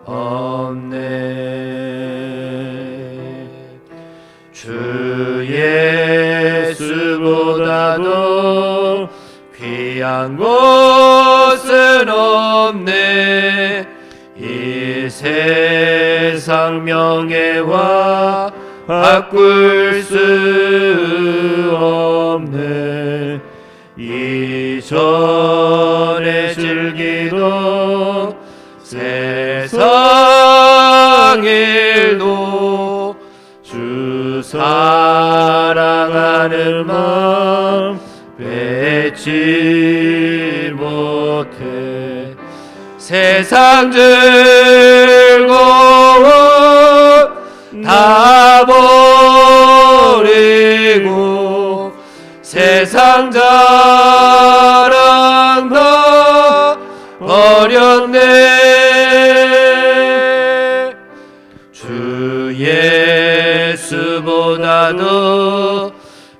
없네. 주 예수보다도 귀한 것은 없네. 이 세상 명예와 바꿀 수 없네. 이전에 즐기던 세상 일도 주 사랑하는 마음 뺏지 못해. 세상 즐거움 다 버리고 세상 자랑 다 버렸네. 주 예수보다도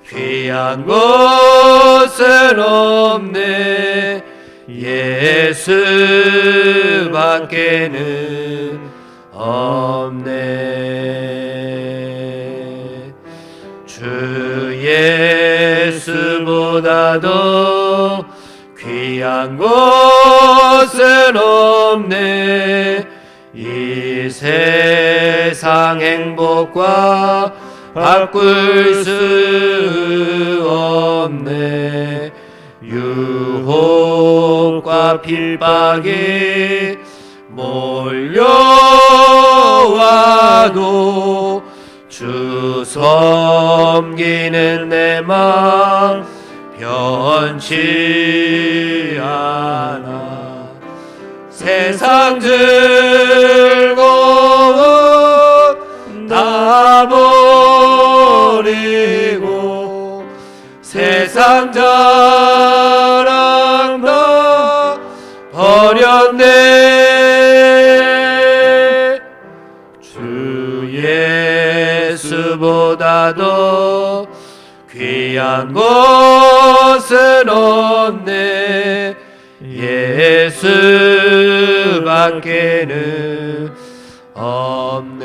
귀한 귀한 것은 없네 예수밖에는 없네 주 예수보다도 귀한 것은 없네 이 세상 행복과 바꿀 수 없네 유혹과 핍박이 몰려와도 주 섬기는 내 마음 변치 않아 세상 즐거움 다 버리고 세상 자랑 다 버렸네 주 예수보다도 귀한 것은 없네 예수밖에는 없네.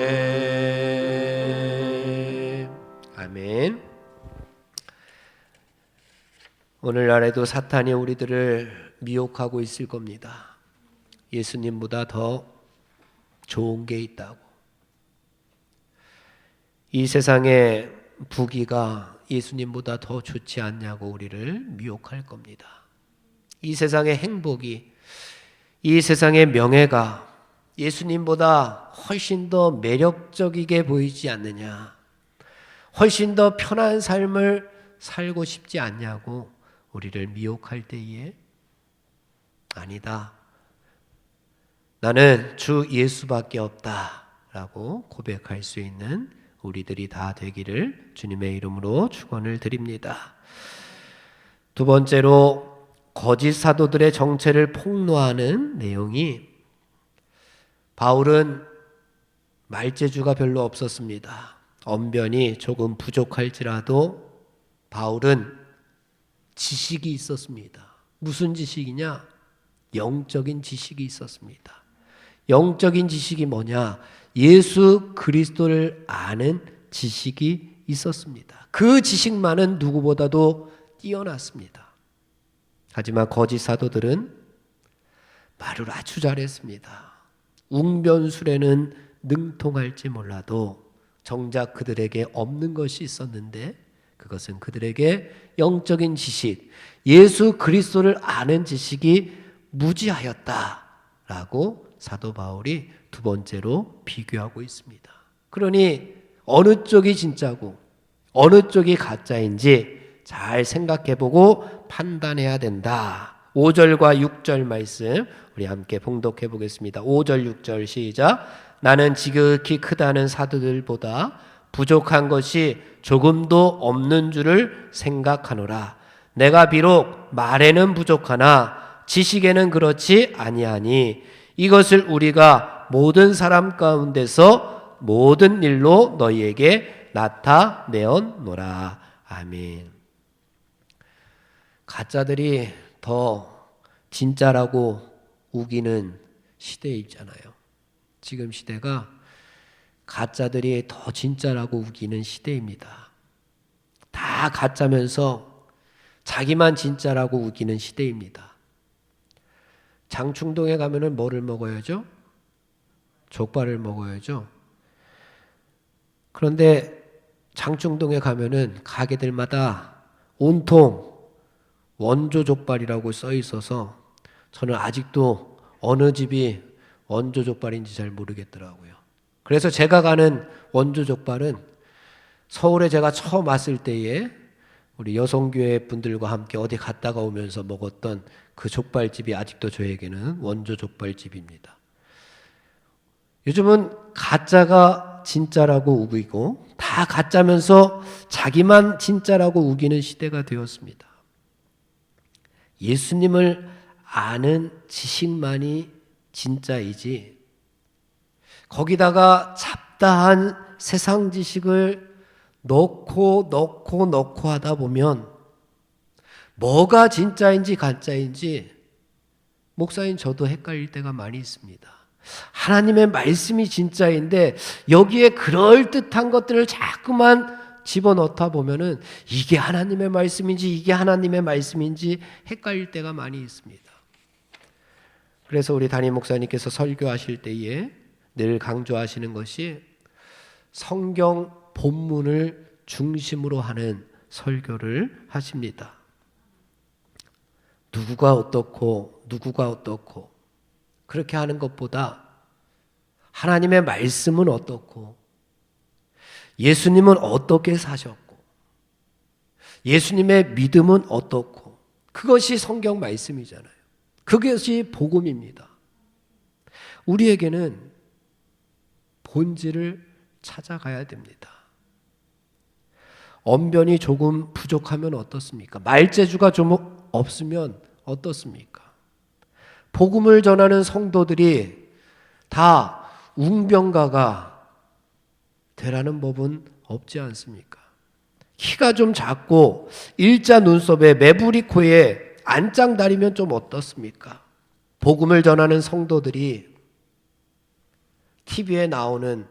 아멘. 오늘날에도 사탄이 우리들을 미혹하고 있을 겁니다. 예수님보다 더 좋은 게 있다고. 이 세상의 부귀가 예수님보다 더 좋지 않냐고 우리를 미혹할 겁니다. 이 세상의 행복이, 이 세상의 명예가 예수님보다 훨씬 더 매력적이게 보이지 않느냐, 훨씬 더 편한 삶을 살고 싶지 않냐고 우리를 미혹할 때에 아니다, 나는 주 예수밖에 없다라고 고백할 수 있는 우리들이 다 되기를 주님의 이름으로 축원을 드립니다. 두 번째로 거짓 사도들의 정체를 폭로하는 내용이, 바울은 말재주가 별로 없었습니다. 언변이 조금 부족할지라도 바울은 지식이 있었습니다. 무슨 지식이냐? 영적인 지식이 있었습니다. 영적인 지식이 뭐냐? 예수 그리스도를 아는 지식이 있었습니다. 그 지식만은 누구보다도 뛰어났습니다. 하지만 거짓 사도들은 말을 아주 잘했습니다. 웅변술에는 능통할지 몰라도 정작 그들에게 없는 것이 있었는데, 그것은 그들에게 영적인 지식, 예수 그리스도를 아는 지식이 무지하였다라고 사도 바울이 두 번째로 비교하고 있습니다. 그러니 어느 쪽이 진짜고 어느 쪽이 가짜인지 잘 생각해보고 판단해야 된다. 5절과 6절 말씀 우리 함께 봉독해 보겠습니다. 5절 6절 시작. 나는 지극히 크다는 사도들보다 부족한 것이 조금도 없는 줄을 생각하노라. 내가 비록 말에는 부족하나 지식에는 그렇지 아니하니 이것을 우리가 모든 사람 가운데서 모든 일로 너희에게 나타내었노라. 아멘. 가짜들이 더 진짜라고 우기는 시대에 있잖아요. 지금 시대가 가짜들이 더 진짜라고 우기는 시대입니다. 다 가짜면서 자기만 진짜라고 우기는 시대입니다. 장충동에 가면은 뭐를 먹어야죠? 족발을 먹어야죠. 그런데 장충동에 가면은 가게들마다 온통 원조 족발이라고 써 있어서 저는 아직도 어느 집이 원조 족발인지 잘 모르겠더라고요. 그래서 제가 가는 원조 족발은 서울에 제가 처음 왔을 때에 우리 여성교회 분들과 함께 어디 갔다가 오면서 먹었던 그 족발집이 아직도 저에게는 원조 족발집입니다. 요즘은 가짜가 진짜라고 우기고 다 가짜면서 자기만 진짜라고 우기는 시대가 되었습니다. 예수님을 아는 지식만이 진짜이지, 거기다가 잡다한 세상 지식을 넣고 하다 보면 뭐가 진짜인지 가짜인지 목사님 저도 헷갈릴 때가 많이 있습니다. 하나님의 말씀이 진짜인데 여기에 그럴듯한 것들을 자꾸만 집어넣다 보면은 이게 하나님의 말씀인지 이게 하나님의 말씀인지 헷갈릴 때가 많이 있습니다. 그래서 우리 담임 목사님께서 설교하실 때에 늘 강조하시는 것이 성경 본문을 중심으로 하는 설교를 하십니다. 누구가 어떻고 그렇게 하는 것보다 하나님의 말씀은 어떻고 예수님은 어떻게 사셨고 예수님의 믿음은 어떻고 그것이 성경 말씀이잖아요. 그것이 복음입니다. 우리에게는 본질을 찾아가야 됩니다. 언변이 조금 부족하면 어떻습니까? 말재주가 좀 없으면 어떻습니까? 복음을 전하는 성도들이 다 웅변가가 되라는 법은 없지 않습니까? 키가 좀 작고 일자 눈썹에 매부리 코에 안짱다리면 좀 어떻습니까? 복음을 전하는 성도들이 TV에 나오는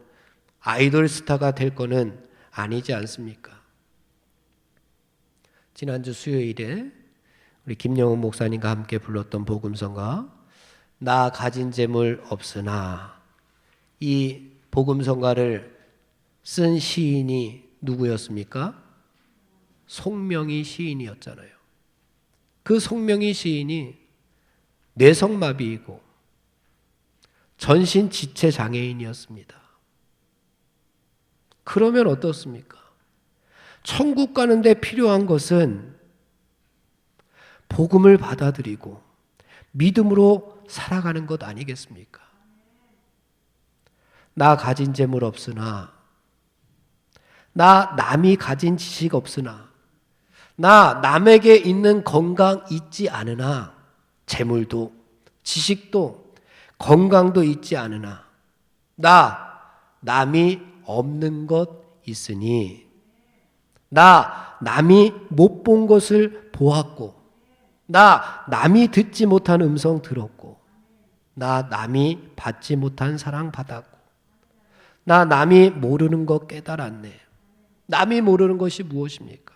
아이돌 스타가 될 거는 아니지 않습니까? 지난주 수요일에 우리 김영훈 목사님과 함께 불렀던 복음성가 나 가진 재물 없으나 이 복음성가를 쓴 시인이 누구였습니까? 송명희 시인이었잖아요. 그 송명희 시인이 뇌성마비이고 전신 지체 장애인이었습니다. 그러면 어떻습니까? 천국 가는데 필요한 것은 복음을 받아들이고 믿음으로 살아가는 것 아니겠습니까? 나 가진 재물 없으나 나 남이 가진 지식 없으나 나 남에게 있는 건강 있지 않으나 재물도 지식도 건강도 있지 않으나 나 남이 없는 것 있으니 나 남이 못 본 것을 보았고 나 남이 듣지 못한 음성 들었고 나 남이 받지 못한 사랑 받았고 나 남이 모르는 것 깨달았네. 남이 모르는 것이 무엇입니까?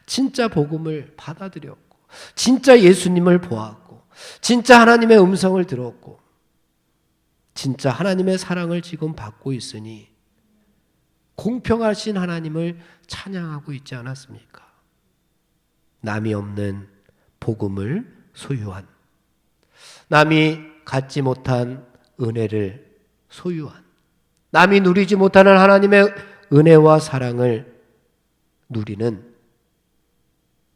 진짜 복음을 받아들였고 진짜 예수님을 보았고 진짜 하나님의 음성을 들었고 진짜 하나님의 사랑을 지금 받고 있으니 공평하신 하나님을 찬양하고 있지 않았습니까? 남이 없는 복음을 소유한 남이 갖지 못한 은혜를 소유한 남이 누리지 못하는 하나님의 은혜와 사랑을 누리는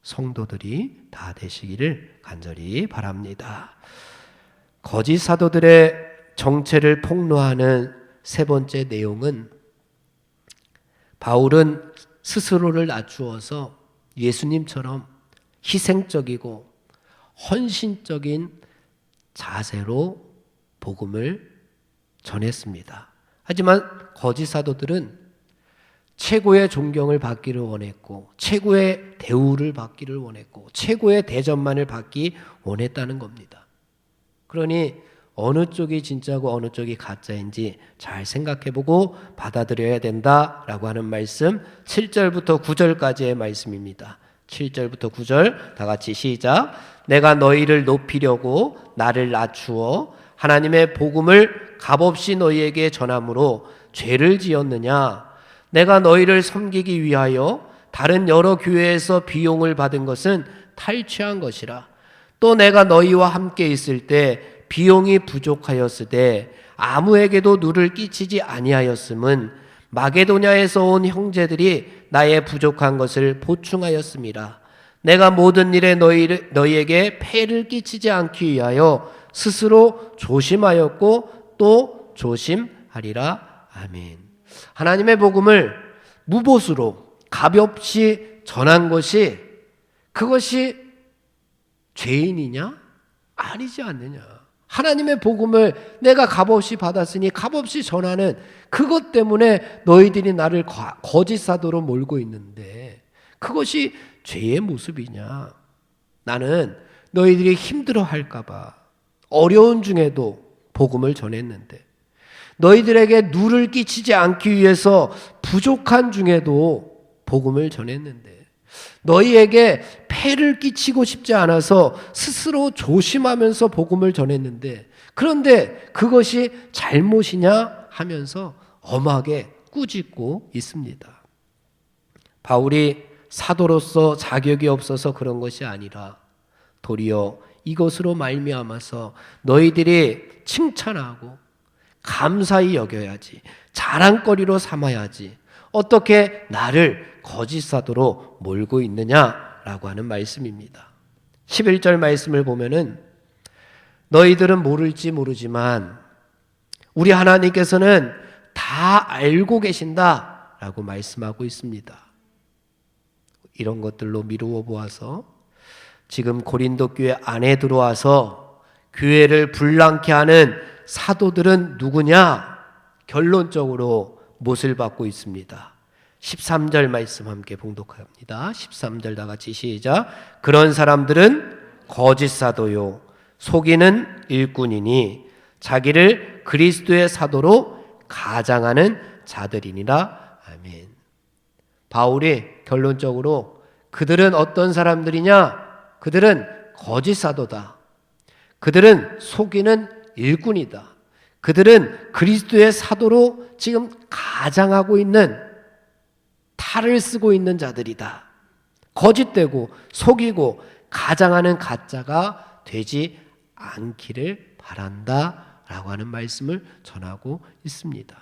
성도들이 다 되시기를 간절히 바랍니다. 거짓 사도들의 정체를 폭로하는 세 번째 내용은 바울은 스스로를 낮추어서 예수님처럼 희생적이고 헌신적인 자세로 복음을 전했습니다. 하지만 거짓 사도들은 최고의 존경을 받기를 원했고 최고의 대우를 받기를 원했고 최고의 대접만을 받기 원했다는 겁니다. 그러니 어느 쪽이 진짜고 어느 쪽이 가짜인지 잘 생각해보고 받아들여야 된다라고 하는 말씀 7절부터 9절까지의 말씀입니다. 7절부터 9절 다 같이 시작. 내가 너희를 높이려고 나를 낮추어 하나님의 복음을 값없이 너희에게 전함으로 죄를 지었느냐? 내가 너희를 섬기기 위하여 다른 여러 교회에서 비용을 받은 것은 탈취한 것이라. 또 내가 너희와 함께 있을 때 비용이 부족하였으되 아무에게도 누를 끼치지 아니하였음은 마게도냐에서 온 형제들이 나의 부족한 것을 보충하였음이라. 내가 모든 일에 너희에게 폐를 끼치지 않기 위하여 스스로 조심하였고 또 조심하리라. 아멘. 하나님의 복음을 무보수로 가볍이 전한 것이 그것이 죄인이냐? 아니지 않느냐. 하나님의 복음을 내가 값없이 받았으니 값없이 전하는 그것 때문에 너희들이 나를 거짓 사도로 몰고 있는데 그것이 죄의 모습이냐? 나는 너희들이 힘들어 할까 봐 어려운 중에도 복음을 전했는데 너희들에게 누를 끼치지 않기 위해서 부족한 중에도 복음을 전했는데 너희에게 폐를 끼치고 싶지 않아서 스스로 조심하면서 복음을 전했는데 그런데 그것이 잘못이냐 하면서 엄하게 꾸짖고 있습니다. 바울이 사도로서 자격이 없어서 그런 것이 아니라 도리어 이것으로 말미암아서 너희들이 칭찬하고 감사히 여겨야지, 자랑거리로 삼아야지, 어떻게 나를 거짓 사도로 몰고 있느냐라고 하는 말씀입니다. 11절 말씀을 보면은 너희들은 모를지 모르지만 우리 하나님께서는 다 알고 계신다라고 말씀하고 있습니다. 이런 것들로 미루어 보아서 지금 고린도 교회 안에 들어와서 교회를 불랑케 하는 사도들은 누구냐? 결론적으로 못을 받고 있습니다. 13절 말씀 함께 봉독합니다. 13절 다 같이 시작. 그런 사람들은 거짓 사도요 속이는 일꾼이니 자기를 그리스도의 사도로 가장하는 자들이니라. 아멘. 바울이 결론적으로 그들은 어떤 사람들이냐? 그들은 거짓 사도다. 그들은 속이는 일꾼이다. 그들은 그리스도의 사도로 지금 가장하고 있는 탈을 쓰고 있는 자들이다. 거짓되고 속이고 가장하는 가짜가 되지 않기를 바란다 라고 하는 말씀을 전하고 있습니다.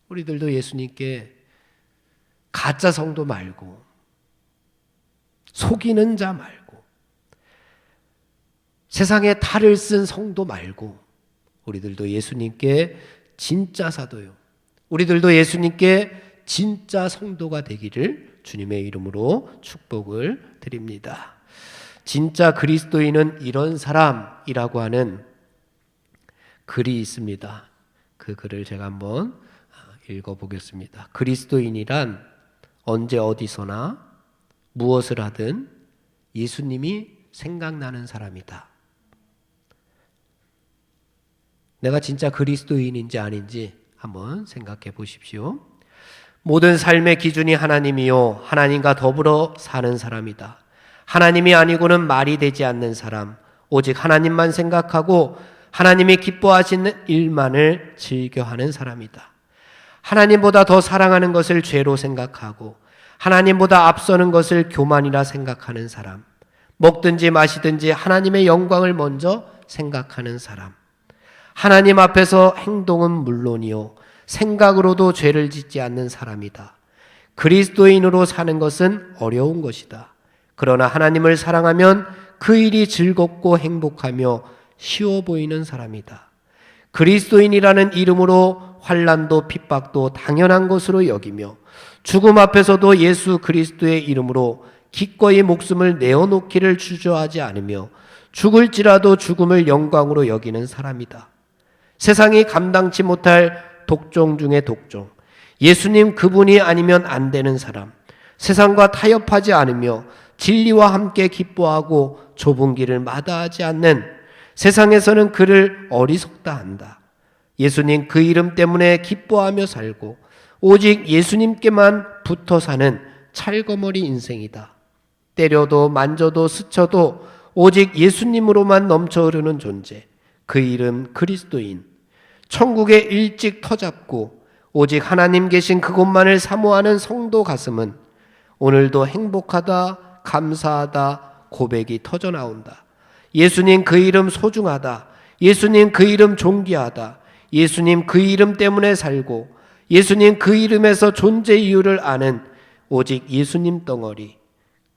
우리들도 예수님께 가짜 성도 말고 속이는 자 말고 세상에 탈을 쓴 성도 말고 우리들도 예수님께 진짜 사도요, 우리들도 예수님께 진짜 성도가 되기를 주님의 이름으로 축복을 드립니다. 진짜 그리스도인은 이런 사람이라고 하는 글이 있습니다. 그 글을 제가 한번 읽어보겠습니다. 그리스도인이란 언제 어디서나 무엇을 하든 예수님이 생각나는 사람이다. 내가 진짜 그리스도인인지 아닌지 한번 생각해 보십시오. 모든 삶의 기준이 하나님이요 하나님과 더불어 사는 사람이다. 하나님이 아니고는 말이 되지 않는 사람, 오직 하나님만 생각하고 하나님이 기뻐하시는 일만을 즐겨하는 사람이다. 하나님보다 더 사랑하는 것을 죄로 생각하고 하나님보다 앞서는 것을 교만이라 생각하는 사람, 먹든지 마시든지 하나님의 영광을 먼저 생각하는 사람, 하나님 앞에서 행동은 물론이요 생각으로도 죄를 짓지 않는 사람이다. 그리스도인으로 사는 것은 어려운 것이다. 그러나 하나님을 사랑하면 그 일이 즐겁고 행복하며 쉬워 보이는 사람이다. 그리스도인이라는 이름으로 환난도 핍박도 당연한 것으로 여기며 죽음 앞에서도 예수 그리스도의 이름으로 기꺼이 목숨을 내어놓기를 주저하지 않으며 죽을지라도 죽음을 영광으로 여기는 사람이다. 세상이 감당치 못할 독종 중에 독종, 예수님 그분이 아니면 안 되는 사람, 세상과 타협하지 않으며 진리와 함께 기뻐하고 좁은 길을 마다하지 않는, 세상에서는 그를 어리석다 한다. 예수님 그 이름 때문에 기뻐하며 살고 오직 예수님께만 붙어 사는 찰거머리 인생이다. 때려도 만져도 스쳐도 오직 예수님으로만 넘쳐 흐르는 존재, 그 이름 그리스도인. 천국에 일찍 터잡고 오직 하나님 계신 그곳만을 사모하는 성도 가슴은 오늘도 행복하다, 감사하다 고백이 터져 나온다. 예수님 그 이름 소중하다. 예수님 그 이름 존귀하다. 예수님 그 이름 때문에 살고 예수님 그 이름에서 존재 이유를 아는 오직 예수님 덩어리.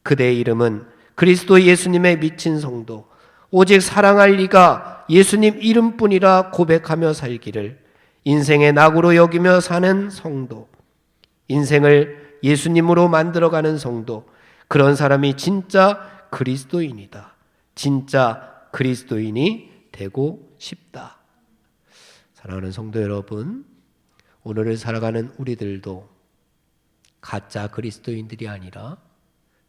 그대의 이름은 그리스도 예수님의 미친 성도, 오직 사랑할 리가 예수님 이름뿐이라 고백하며 살기를 인생의 낙으로 여기며 사는 성도, 인생을 예수님으로 만들어가는 성도, 그런 사람이 진짜 그리스도인이다. 진짜 그리스도인이 되고 싶다. 사랑하는 성도 여러분, 오늘을 살아가는 우리들도 가짜 그리스도인들이 아니라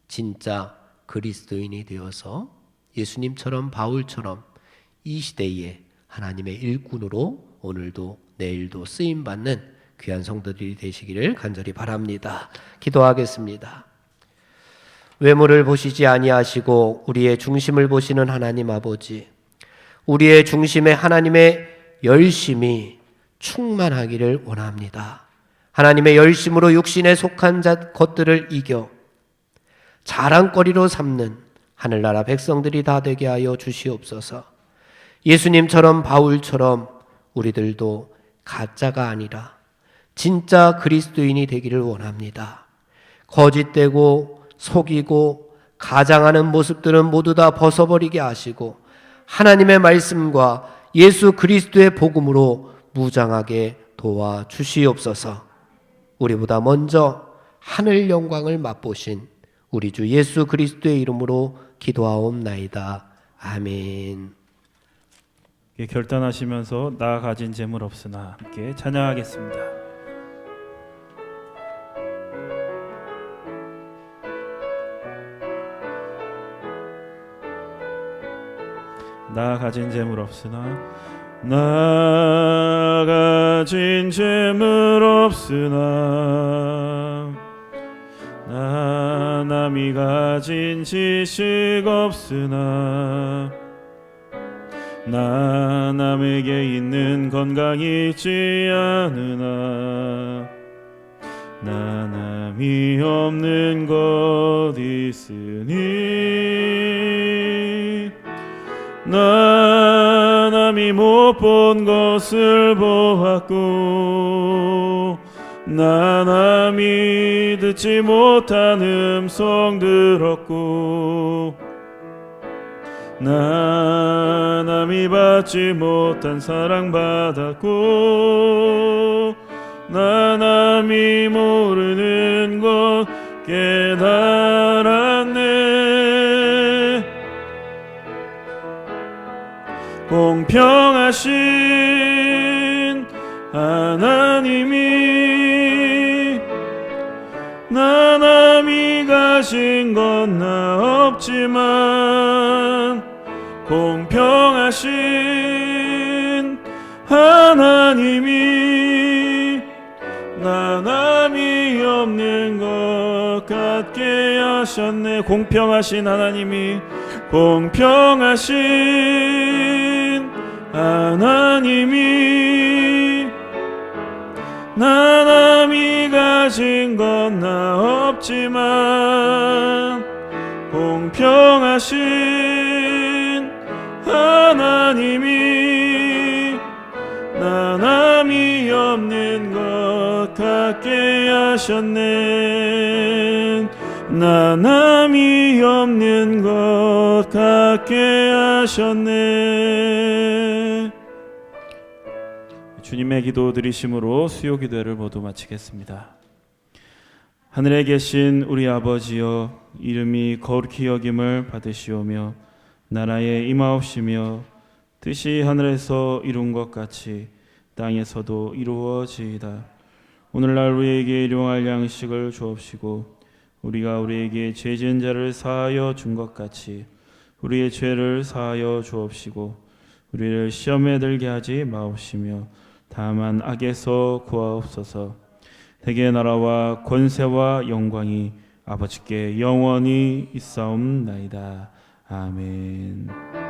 진짜 그리스도인이 되어서 예수님처럼 바울처럼 이 시대에 하나님의 일꾼으로 오늘도 내일도 쓰임받는 귀한 성도들이 되시기를 간절히 바랍니다. 기도하겠습니다. 외모를 보시지 아니하시고 우리의 중심을 보시는 하나님 아버지, 우리의 중심에 하나님의 열심이 충만하기를 원합니다. 하나님의 열심으로 육신에 속한 것들을 이겨 자랑거리로 삼는 하늘나라 백성들이 다 되게 하여 주시옵소서. 예수님처럼 바울처럼 우리들도 가짜가 아니라 진짜 그리스도인이 되기를 원합니다. 거짓되고 속이고 가장하는 모습들은 모두 다 벗어버리게 하시고 하나님의 말씀과 예수 그리스도의 복음으로 무장하게 도와주시옵소서. 우리보다 먼저 하늘 영광을 맛보신 우리 주 예수 그리스도의 이름으로 기도하옵나이다. 아멘. 결단하시면서 나 가진 재물 없으나 함께 찬양하겠습니다. 나 가진 재물 없으나 나 가진 재물 없으나 나 남이 가진 지식 없으나 나 남에게 있는 건강이 있지 않으나 나 남이 없는 것 있으니 나 남이 못 본 것을 보았고 나 남이 듣지 못한 음성 들었고 나 남이 받지 못한 사랑 받았고 나 남이 모르는 것 깨달았네. 공평하신 하나님이 나 남이 가진 건 나 없지만 공평하신 하나님이 나 남이 없는 것 같게 하셨네. 공평하신 하나님이 공평하신 하나님이 나 남이 가진 건 나 없지만 공평하신 하나님이 나 남이 없는 것 같게 하셨네. 나 남이 없는 것 같게 하셨네. 주님의 기도 드리심으로 수요 기도회를 모두 마치겠습니다. 하늘에 계신 우리 아버지여, 이름이 거룩히 여김을 받으시오며 나라에 임하옵시며 뜻이 하늘에서 이룬 것 같이 땅에서도 이루어지이다. 오늘날 우리에게 일용할 양식을 주옵시고 우리가 우리에게 죄 지은 자를 사하여 준 것 같이 우리의 죄를 사하여 주옵시고 우리를 시험에 들게 하지 마옵시며 다만 악에서 구하옵소서. 대개 나라와 권세와 영광이 아버지께 영원히 있사옵나이다. 아멘.